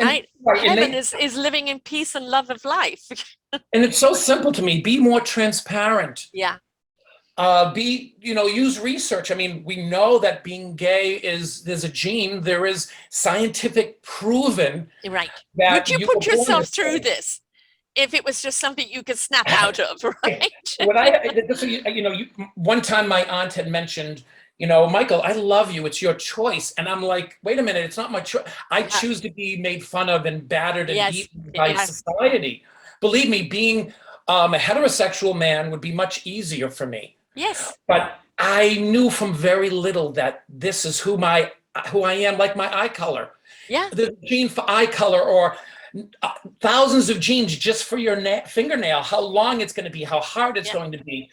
Right? Heaven is living in peace and love of life. And it's so simple to me. Be more transparent. Yeah. Use research. I mean, we know that being gay there's a gene. There is scientific proven. Right. That would you put yourself through this if it was just something you could snap out of, right? One time my aunt had mentioned, Michael, I love you. It's your choice. And I'm like, wait a minute. It's not my choice. I choose to be made fun of and battered and eaten by society. Believe me, being a heterosexual man would be much easier for me. Yes. But I knew from very little that this is who I am, like my eye color. Yeah. The gene for eye color, or thousands of genes just for your fingernail, how long it's going to be, how hard it's going to be.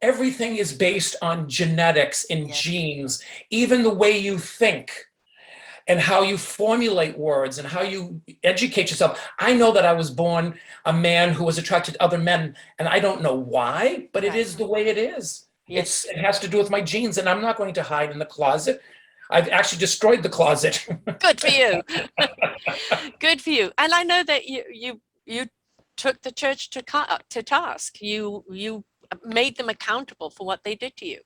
Everything is based on genetics and genes, even the way you think and how you formulate words and how you educate yourself. I know that I was born a man who was attracted to other men, and I don't know why, but it is the way it is. Yes. It has to do with my genes, and I'm not going to hide in the closet. I've actually destroyed the closet. Good for you. Good for you. And I know that you took the church to task. You made them accountable for what they did to you.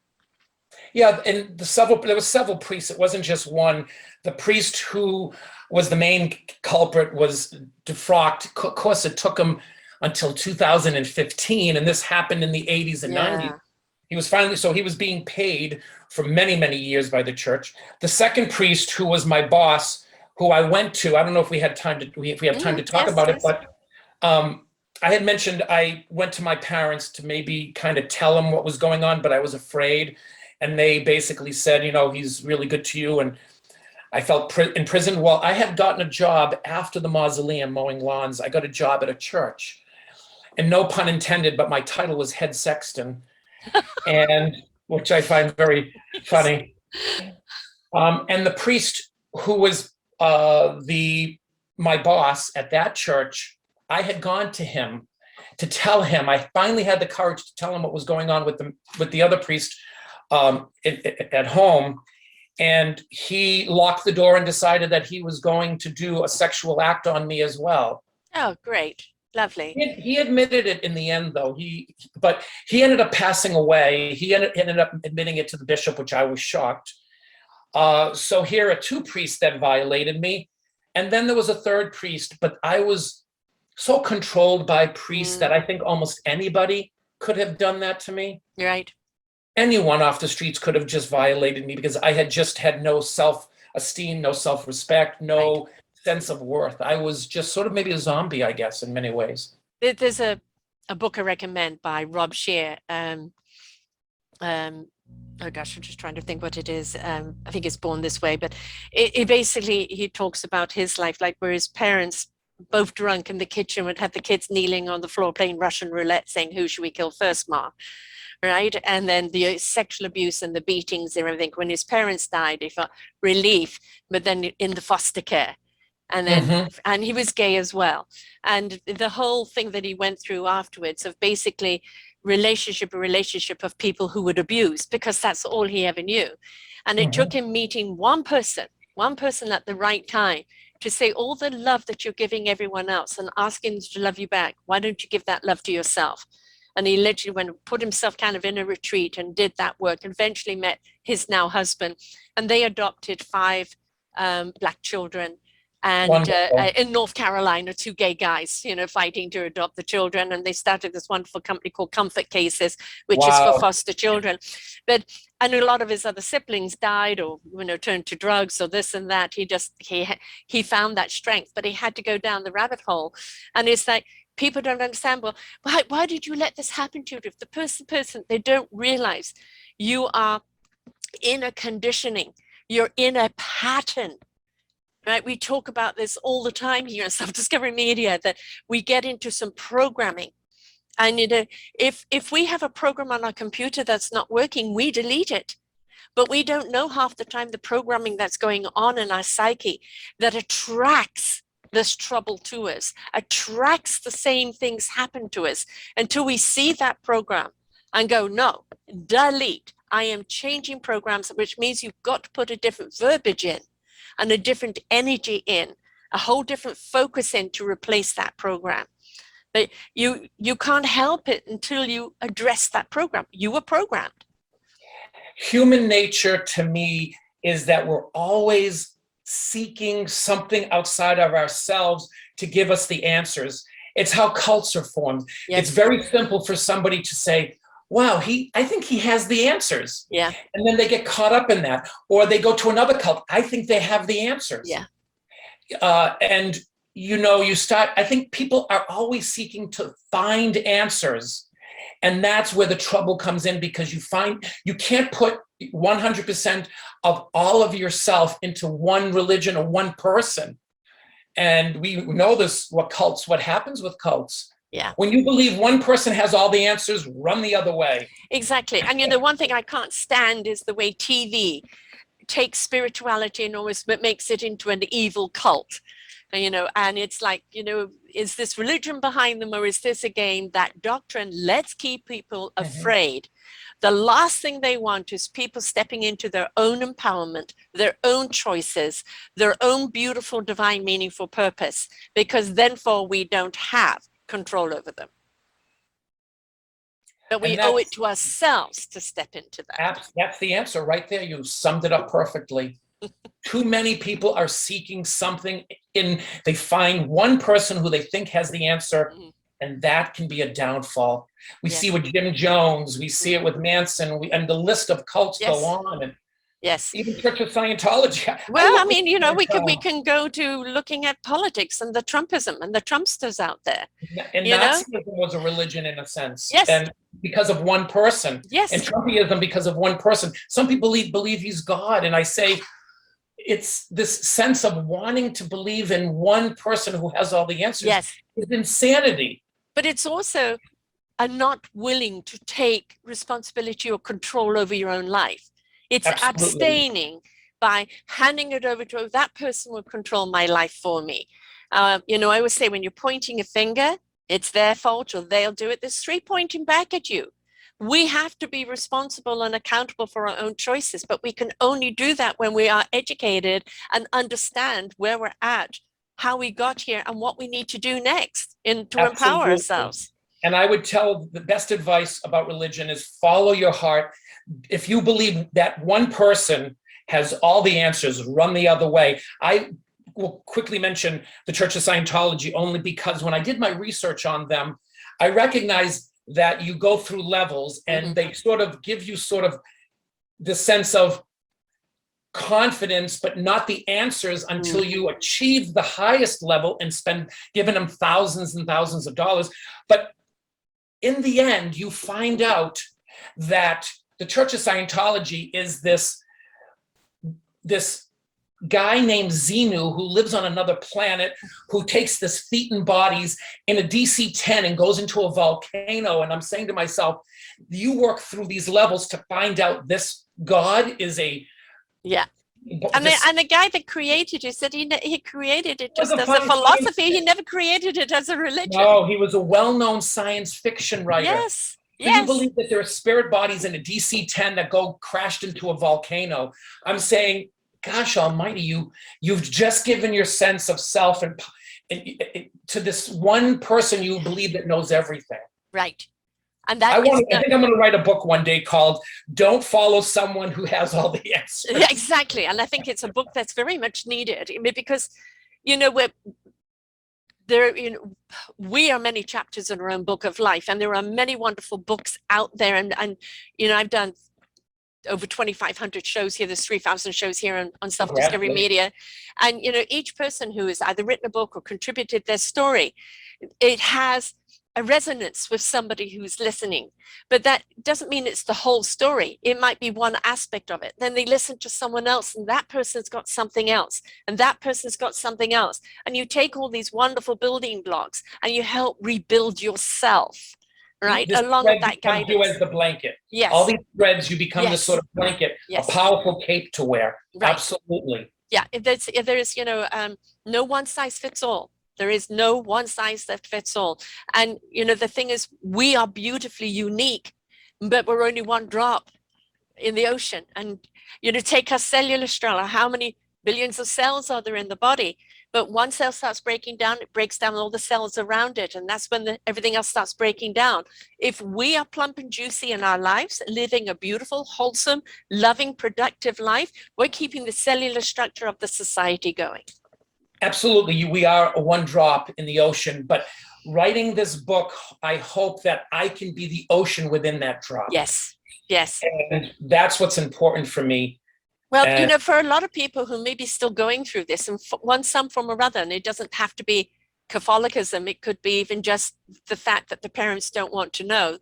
Yeah, and there were several priests. It wasn't just one. The priest who was the main culprit was defrocked. Of course, it took him until 2015, and this happened in the 80s and 90s. He was being paid for many, many years by the church. The second priest, who was my boss, who I went to, I don't know if we have time to talk about it, but I had mentioned I went to my parents to maybe kind of tell them what was going on, but I was afraid. And they basically said, he's really good to you. And I felt imprisoned. Well, I had gotten a job after the mausoleum mowing lawns. I got a job at a church. And no pun intended, but my title was head sexton, and which I find very funny. And the priest who was my boss at that church, I had gone to him to tell him. I finally had the courage to tell him what was going on with the other priest at home, and he locked the door and decided that he was going to do a sexual act on me as well. Oh, great. Lovely. He admitted it in the end, though. But he ended up passing away. He ended up admitting it to the bishop, which I was shocked. So here are two priests that violated me. And then there was a third priest, but I was so controlled by priests that I think almost anybody could have done that to me. You're right. Anyone off the streets could have just violated me, because I had just had no self-esteem, no self-respect, no sense of worth. I was just sort of maybe a zombie, I guess, in many ways. There's a book I recommend by Rob Shear. Oh gosh, I'm just trying to think what it is. I think it's Born This Way, but it basically, he talks about his life, like where his parents, both drunk in the kitchen, would have the kids kneeling on the floor playing Russian roulette, saying, "Who should we kill first, Ma?" Right? And then the sexual abuse and the beatings and everything. When his parents died, he felt relief, but then in the foster care. And then, and he was gay as well. And the whole thing that he went through afterwards of basically relationship of people who would abuse, because that's all he ever knew. And it took him meeting one person at the right time to say, all the love that you're giving everyone else and asking them to love you back, why don't you give that love to yourself? And he literally went and put himself kind of in a retreat and did that work, and eventually met his now husband, and they adopted 5 Black children. And in North Carolina, 2 gay guys, fighting to adopt the children. And they started this wonderful company called Comfort Cases, which is for foster children. And a lot of his other siblings died or, turned to drugs or this and that. He found that strength, but he had to go down the rabbit hole. And it's like, people don't understand, well, why did you let this happen to you? If the person, they don't realize you are in a conditioning, you're in a pattern, right? We talk about this all the time here in Self-Discovery Media, that we get into some programming. And if we have a program on our computer that's not working, we delete it. But we don't know half the time the programming that's going on in our psyche that attracts this trouble to us, attracts the same things happen to us, until we see that program and go, no, delete. I am changing programs, which means you've got to put a different verbiage in and a different energy in, a whole different focus in to replace that program. But you can't help it until you address that program. You were programmed. Human nature to me is that we're always seeking something outside of ourselves to give us the answers. It's how cults are formed. Yes. It's very simple for somebody to say, wow, I think he has the answers. Yeah. And then they get caught up in that. Or they go to another cult. I think they have the answers. Yeah. And you start, I think people are always seeking to find answers. And that's where the trouble comes in, because you can't put 100% of all of yourself into one religion or one person. And we know this, what happens with cults. Yeah. When you believe one person has all the answers, run the other way. Exactly. And the one thing I can't stand is the way TV takes spirituality and almost makes it into an evil cult. And it's like, is this religion behind them, or is this again that doctrine? Let's keep people afraid. The last thing they want is people stepping into their own empowerment, their own choices, their own beautiful, divine, meaningful purpose, because then we don't have control over them. But we owe it to ourselves to step into that. That's the answer right there. You summed it up perfectly. Too many people are seeking something they find one person who they think has the answer, and that can be a downfall. We see with Jim Jones, we see it with Manson, and the list of cults go on. And yes. Even Church of Scientology. Well, we can go to looking at politics and the Trumpism and the Trumpsters out there. And Nazism was a religion in a sense. Yes. And because of one person. Yes. And Trumpism because of one person. Some people believe he's God. And I say, it's this sense of wanting to believe in one person who has all the answers. Yes. Is insanity. But it's also a not willing to take responsibility or control over your own life. It's Absolutely. Abstaining by handing it over to, that person will control my life for me. I always say, when you're pointing a finger, it's their fault or they'll do it. There's three pointing back at you. We have to be responsible and accountable for our own choices, but we can only do that when we are educated and understand where we're at, how we got here, and what we need to do next to empower ourselves. And I would tell the best advice about religion is follow your heart. If you believe that one person has all the answers, run the other way. I will quickly mention the Church of Scientology only because when I did my research on them, I recognized that you go through levels and they sort of give you sort of the sense of confidence, but not the answers until you achieve the highest level and giving them thousands and thousands of dollars. But in the end, you find out that the Church of Scientology is this guy named Xenu who lives on another planet, who takes this thetan bodies in a DC-10 and goes into a volcano. And I'm saying to myself, you work through these levels to find out this God is a... Yeah. And the guy that created it said he created it just as a philosophy. He never created it as a religion. No, he was a well-known science fiction writer. Yes. So you believe that there are spirit bodies in a DC-10 that go crashed into a volcano. I'm saying, gosh almighty, you've just given your sense of self and to this one person you believe that knows everything. Right. And that I think I'm going to write a book one day called "Don't Follow Someone Who Has All the Answers." Yeah, exactly. And I think it's a book that's very much needed. I mean, because, we are many chapters in our own book of life, and there are many wonderful books out there. And I've done over 2,500 shows here. There's 3,000 shows here on Self-Discovery Media. And, each person who has either written a book or contributed their story, it has a resonance with somebody who's listening. But that doesn't mean it's the whole story. It might be one aspect of it. Then they listen to someone else, and that person's got something else, and that person's got something else. And you take all these wonderful building blocks and you help rebuild yourself, right? Along with that guidance. You as the blanket. Yes. All these threads, you become this sort of blanket, a powerful cape to wear. Right. Absolutely. Yeah, there's no one size fits all. There is no one size that fits all. And, the thing is, we are beautifully unique, but we're only one drop in the ocean. And, take our cellular structure, how many billions of cells are there in the body? But one cell starts breaking down, it breaks down all the cells around it. And that's when everything else starts breaking down. If we are plump and juicy in our lives, living a beautiful, wholesome, loving, productive life, we're keeping the cellular structure of the society going. Absolutely. We are a one drop in the ocean, but writing this book, I hope that I can be the ocean within that drop. Yes. Yes. And that's what's important for me. Well, for a lot of people who may be still going through this in some form or other, and it doesn't have to be Catholicism, it could be even just the fact that the parents don't want to know.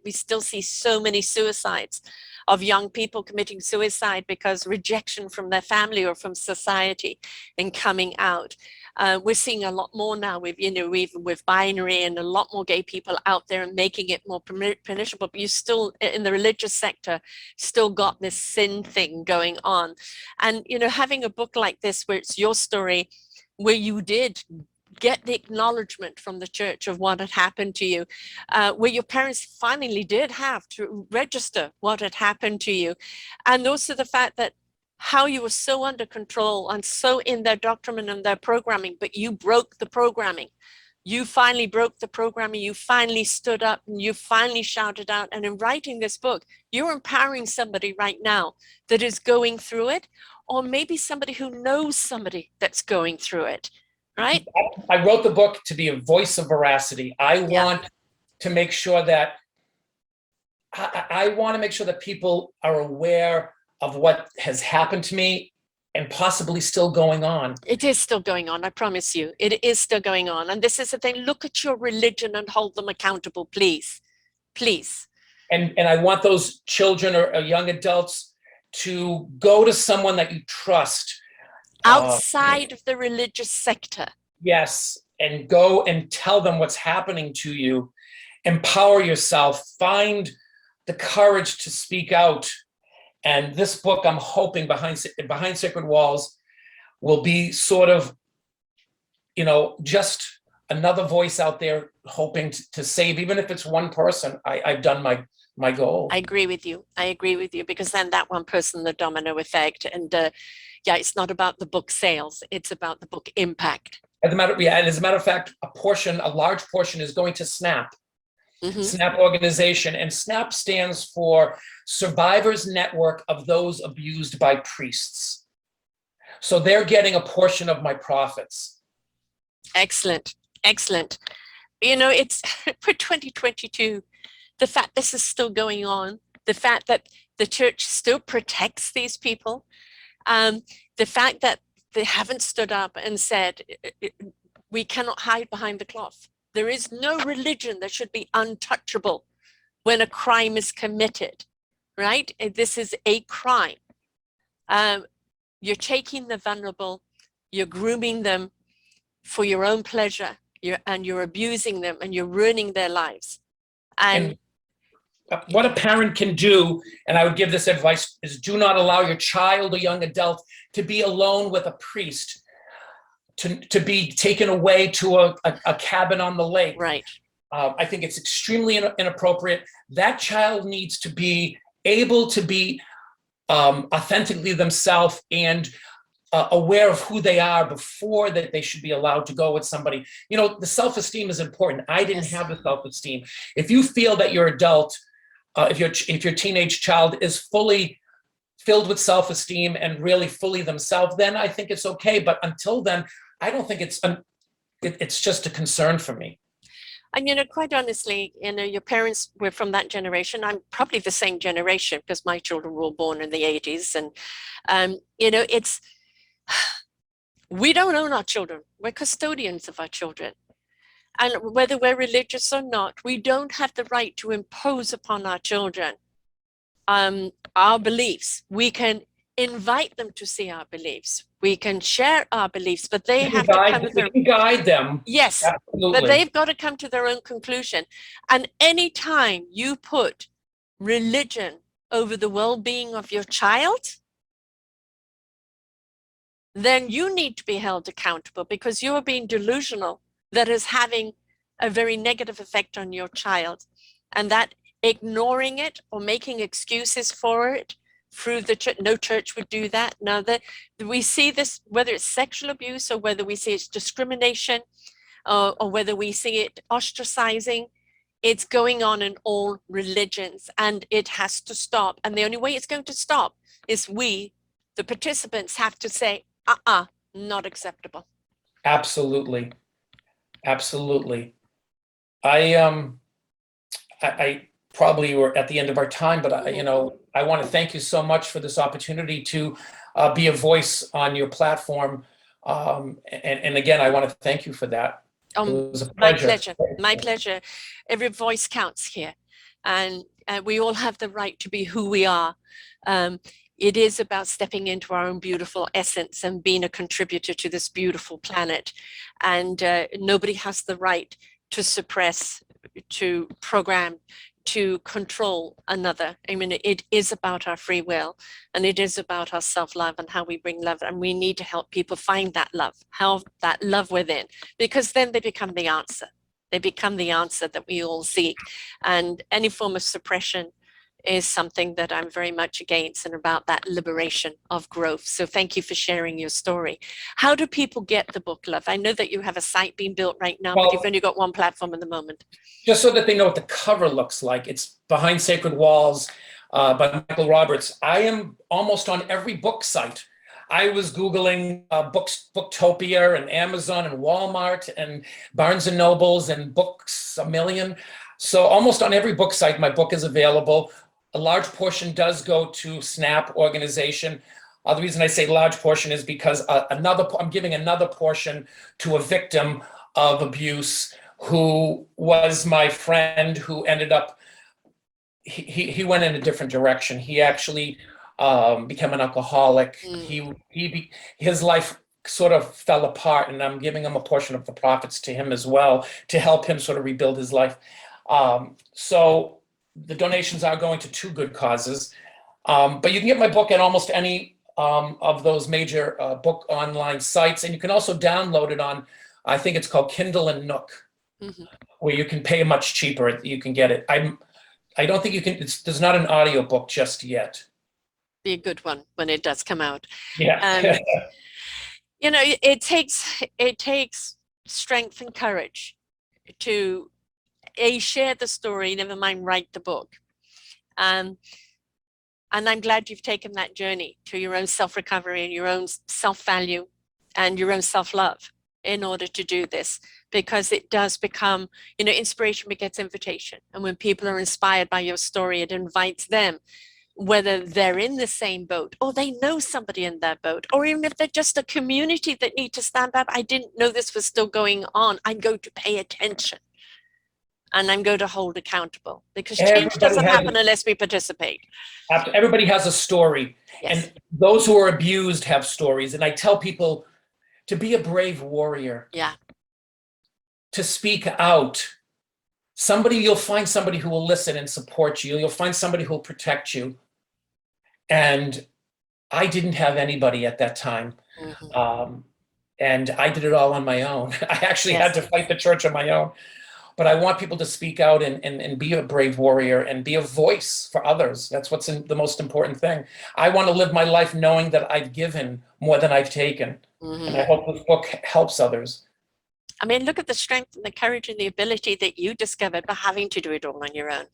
We still see so many suicides of young people committing suicide because rejection from their family or from society and coming out. We're seeing a lot more now with, even with binary and a lot more gay people out there and making it more punishable. But you still, in the religious sector, still got this sin thing going on. And, having a book like this, where it's your story, where you did get the acknowledgement from the church of what had happened to you, where your parents finally did have to register what had happened to you. And also the fact that how you were so under control and so in their doctrine and their programming, but you broke the programming. You finally broke the programming. You finally stood up and you finally shouted out. And in writing this book, you're empowering somebody right now that is going through it, or maybe somebody who knows somebody that's going through it. Right? I wrote the book to be a voice of veracity. I want to make sure that I want to make sure that people are aware of what has happened to me and possibly still going on. It is still going on. I promise you, it is still going on. And this is the thing. Look at your religion and hold them accountable, please. Please. And I want those children or young adults to go to someone that you trust. Outside of the religious sector. Yes, and go and tell them what's happening to you. Empower yourself. Find the courage to speak out. And this book, I'm hoping, Behind Sacred Walls, will be sort of, just another voice out there hoping to save, even if it's one person. I've done my goal. I agree with you. Because then that one person, the domino effect, and it's not about the book sales, it's about the book impact. As a matter of fact, a large portion is going to SNAP. Mm-hmm. SNAP organization, and SNAP stands for Survivors Network of Those Abused by Priests. So they're getting a portion of my profits. Excellent. It's for 2022, the fact this is still going on, the fact that the church still protects these people, the fact that they haven't stood up and said, we cannot hide behind the cloth. There is no religion that should be untouchable when a crime is committed, right? This is a crime. You're taking the vulnerable, you're grooming them for your own pleasure, you're abusing them, and you're ruining their lives. And what a parent can do, and I would give this advice, is do not allow your child or young adult to be alone with a priest, to be taken away to a cabin on the lake. Right. I think it's extremely inappropriate. That child needs to be able to be authentically themselves and aware of who they are before that they should be allowed to go with somebody. The self-esteem is important. I didn't have the self-esteem. If you feel that your adult, if your teenage child is fully filled with self-esteem and really fully themselves, then I think it's okay. But until then, I don't think it's just a concern for me. And, quite honestly, your parents were from that generation. I'm probably the same generation because my children were all born in the 80s. And, we don't own our children. We're custodians of our children. And whether we're religious or not, we don't have the right to impose upon our children our beliefs. We can invite them to see our beliefs. We can share our beliefs, but they have to come to their... We can guide them. Yes, absolutely. But they've got to come to their own conclusion. And anytime you put religion over the well-being of your child, then you need to be held accountable because you are being delusional. That is having a very negative effect on your child, and that ignoring it or making excuses for it through the church, no church would do that. Now that we see this, whether it's sexual abuse or whether we see it's discrimination or whether we see it ostracizing, it's going on in all religions and it has to stop. And the only way it's going to stop is we, the participants, have to say, not acceptable. Absolutely. Absolutely. I probably were at the end of our time, but I want to thank you so much for this opportunity to be a voice on your platform. And again, I want to thank you for that. It was a pleasure. My pleasure. Every voice counts here, and we all have the right to be who we are. It is about stepping into our own beautiful essence and being a contributor to this beautiful planet. And nobody has the right to suppress, to program, to control another. I mean, it is about our free will, and it is about our self-love and how we bring love. And we need to help people find that love within, because then they become the answer. They become the answer that we all seek. And any form of suppression is something that I'm very much against, and about that liberation of growth. So thank you for sharing your story. How do people get the book, love? I know that you have a site being built right now, but you've only got one platform at the moment. Just so that they know what the cover looks like. It's Behind Sacred Walls by Michael Roberts. I am almost on every book site. I was Googling Booktopia and Amazon and Walmart and Barnes and Nobles and Books A Million. So almost on every book site, my book is available. A large portion does go to SNAP organization. The reason I say large portion is because I'm giving another portion to a victim of abuse who was my friend, who ended up, he went in a different direction. He actually became an alcoholic. His life sort of fell apart, and I'm giving him a portion of the profits to him as well to help him sort of rebuild his life. So the donations are going to two good causes. But you can get my book at almost any of those major book online sites. And you can also download it on, I think it's called Kindle and Nook, where you can pay much cheaper. You can get it. I don't think you can, there's not an audio book just yet. Be a good one when it does come out. Yeah. It takes strength and courage to share the story, never mind write the book. And I'm glad you've taken that journey to your own self-recovery and your own self-value and your own self-love in order to do this, because it does become, inspiration begets invitation. And when people are inspired by your story, it invites them, whether they're in the same boat or they know somebody in that boat, or even if they're just a community that need to stand up. I didn't know this was still going on. I'm going to pay attention. And I'm going to hold accountable, because change doesn't happen unless we participate. Everybody has a story. Yes. And those who are abused have stories. And I tell people to be a brave warrior. Yeah. To speak out. You'll find somebody who will listen and support you. You'll find somebody who will protect you. And I didn't have anybody at that time. And I did it all on my own. I actually had to fight the church on my own. But I want people to speak out and be a brave warrior and be a voice for others. That's what's the most important thing. I want to live my life knowing that I've given more than I've taken. And I hope this book helps others. I mean, look at the strength and the courage and the ability that you discovered by having to do it all on your own.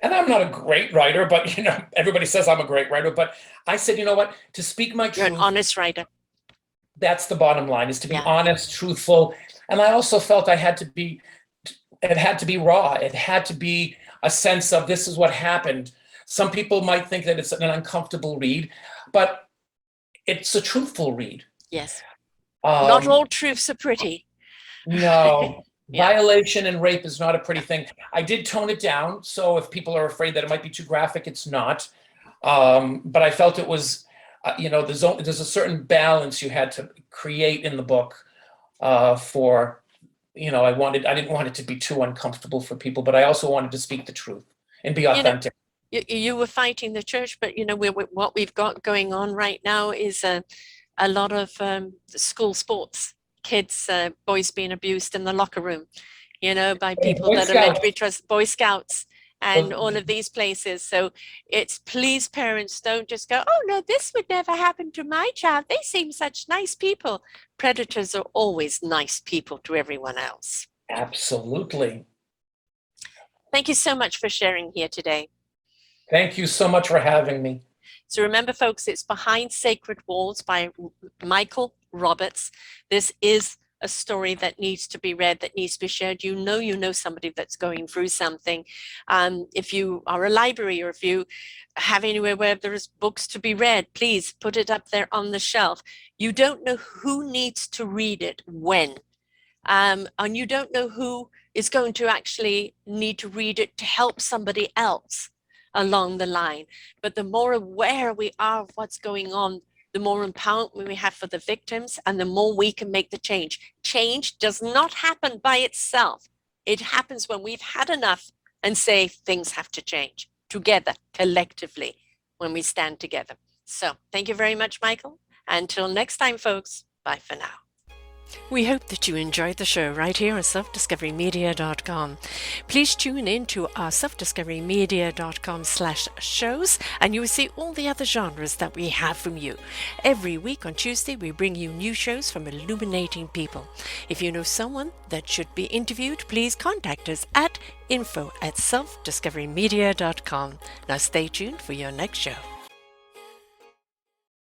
And I'm not a great writer, but everybody says I'm a great writer. But I said, you know what? To speak my truth. You're an honest writer. That's the bottom line, is to be honest, truthful. And I also felt I had to be it had to be raw. It had to be a sense of this is what happened. Some people might think that it's an uncomfortable read, but it's a truthful read. Yes. Not all truths are pretty. No. Yeah. Violation and rape is not a pretty thing. I did tone it down, so if people are afraid that it might be too graphic, it's not. But I felt it was, there's a certain balance you had to create in the book for, I didn't want it to be too uncomfortable for people, but I also wanted to speak the truth and be authentic. You were fighting the church, but what we've got going on right now is a lot of school sports, kids, boys being abused in the locker room, by people that are meant to be trusted, Boy Scouts and all of these places. So it's, please, parents, don't just go, oh no, this would never happen to my child. They seem such nice people. Predators are always nice people to everyone else. Absolutely. Thank you so much for sharing here today. Thank you so much for having me. So remember, folks, it's Behind Sacred Walls by Michael Roberts. This is a story that needs to be read, that needs to be shared. You know somebody that's going through something. If you are a library, or if you have anywhere where there's books to be read, please put it up there on the shelf. You don't know who needs to read it when. And you don't know who is going to actually need to read it to help somebody else along the line. But the more aware we are of what's going on, the more empowerment we have for the victims, and the more we can make the change. Change does not happen by itself. It happens when we've had enough and say things have to change together, collectively, when we stand together. So thank you very much, Michael. Until next time, folks, bye for now. We hope that you enjoyed the show right here on selfdiscoverymedia.com. Please tune in to our selfdiscoverymedia.com/shows, and you will see all the other genres that we have from you. Every week on Tuesday, we bring you new shows from illuminating people. If you know someone that should be interviewed, please contact us at info@selfdiscoverymedia.com. Now stay tuned for your next show.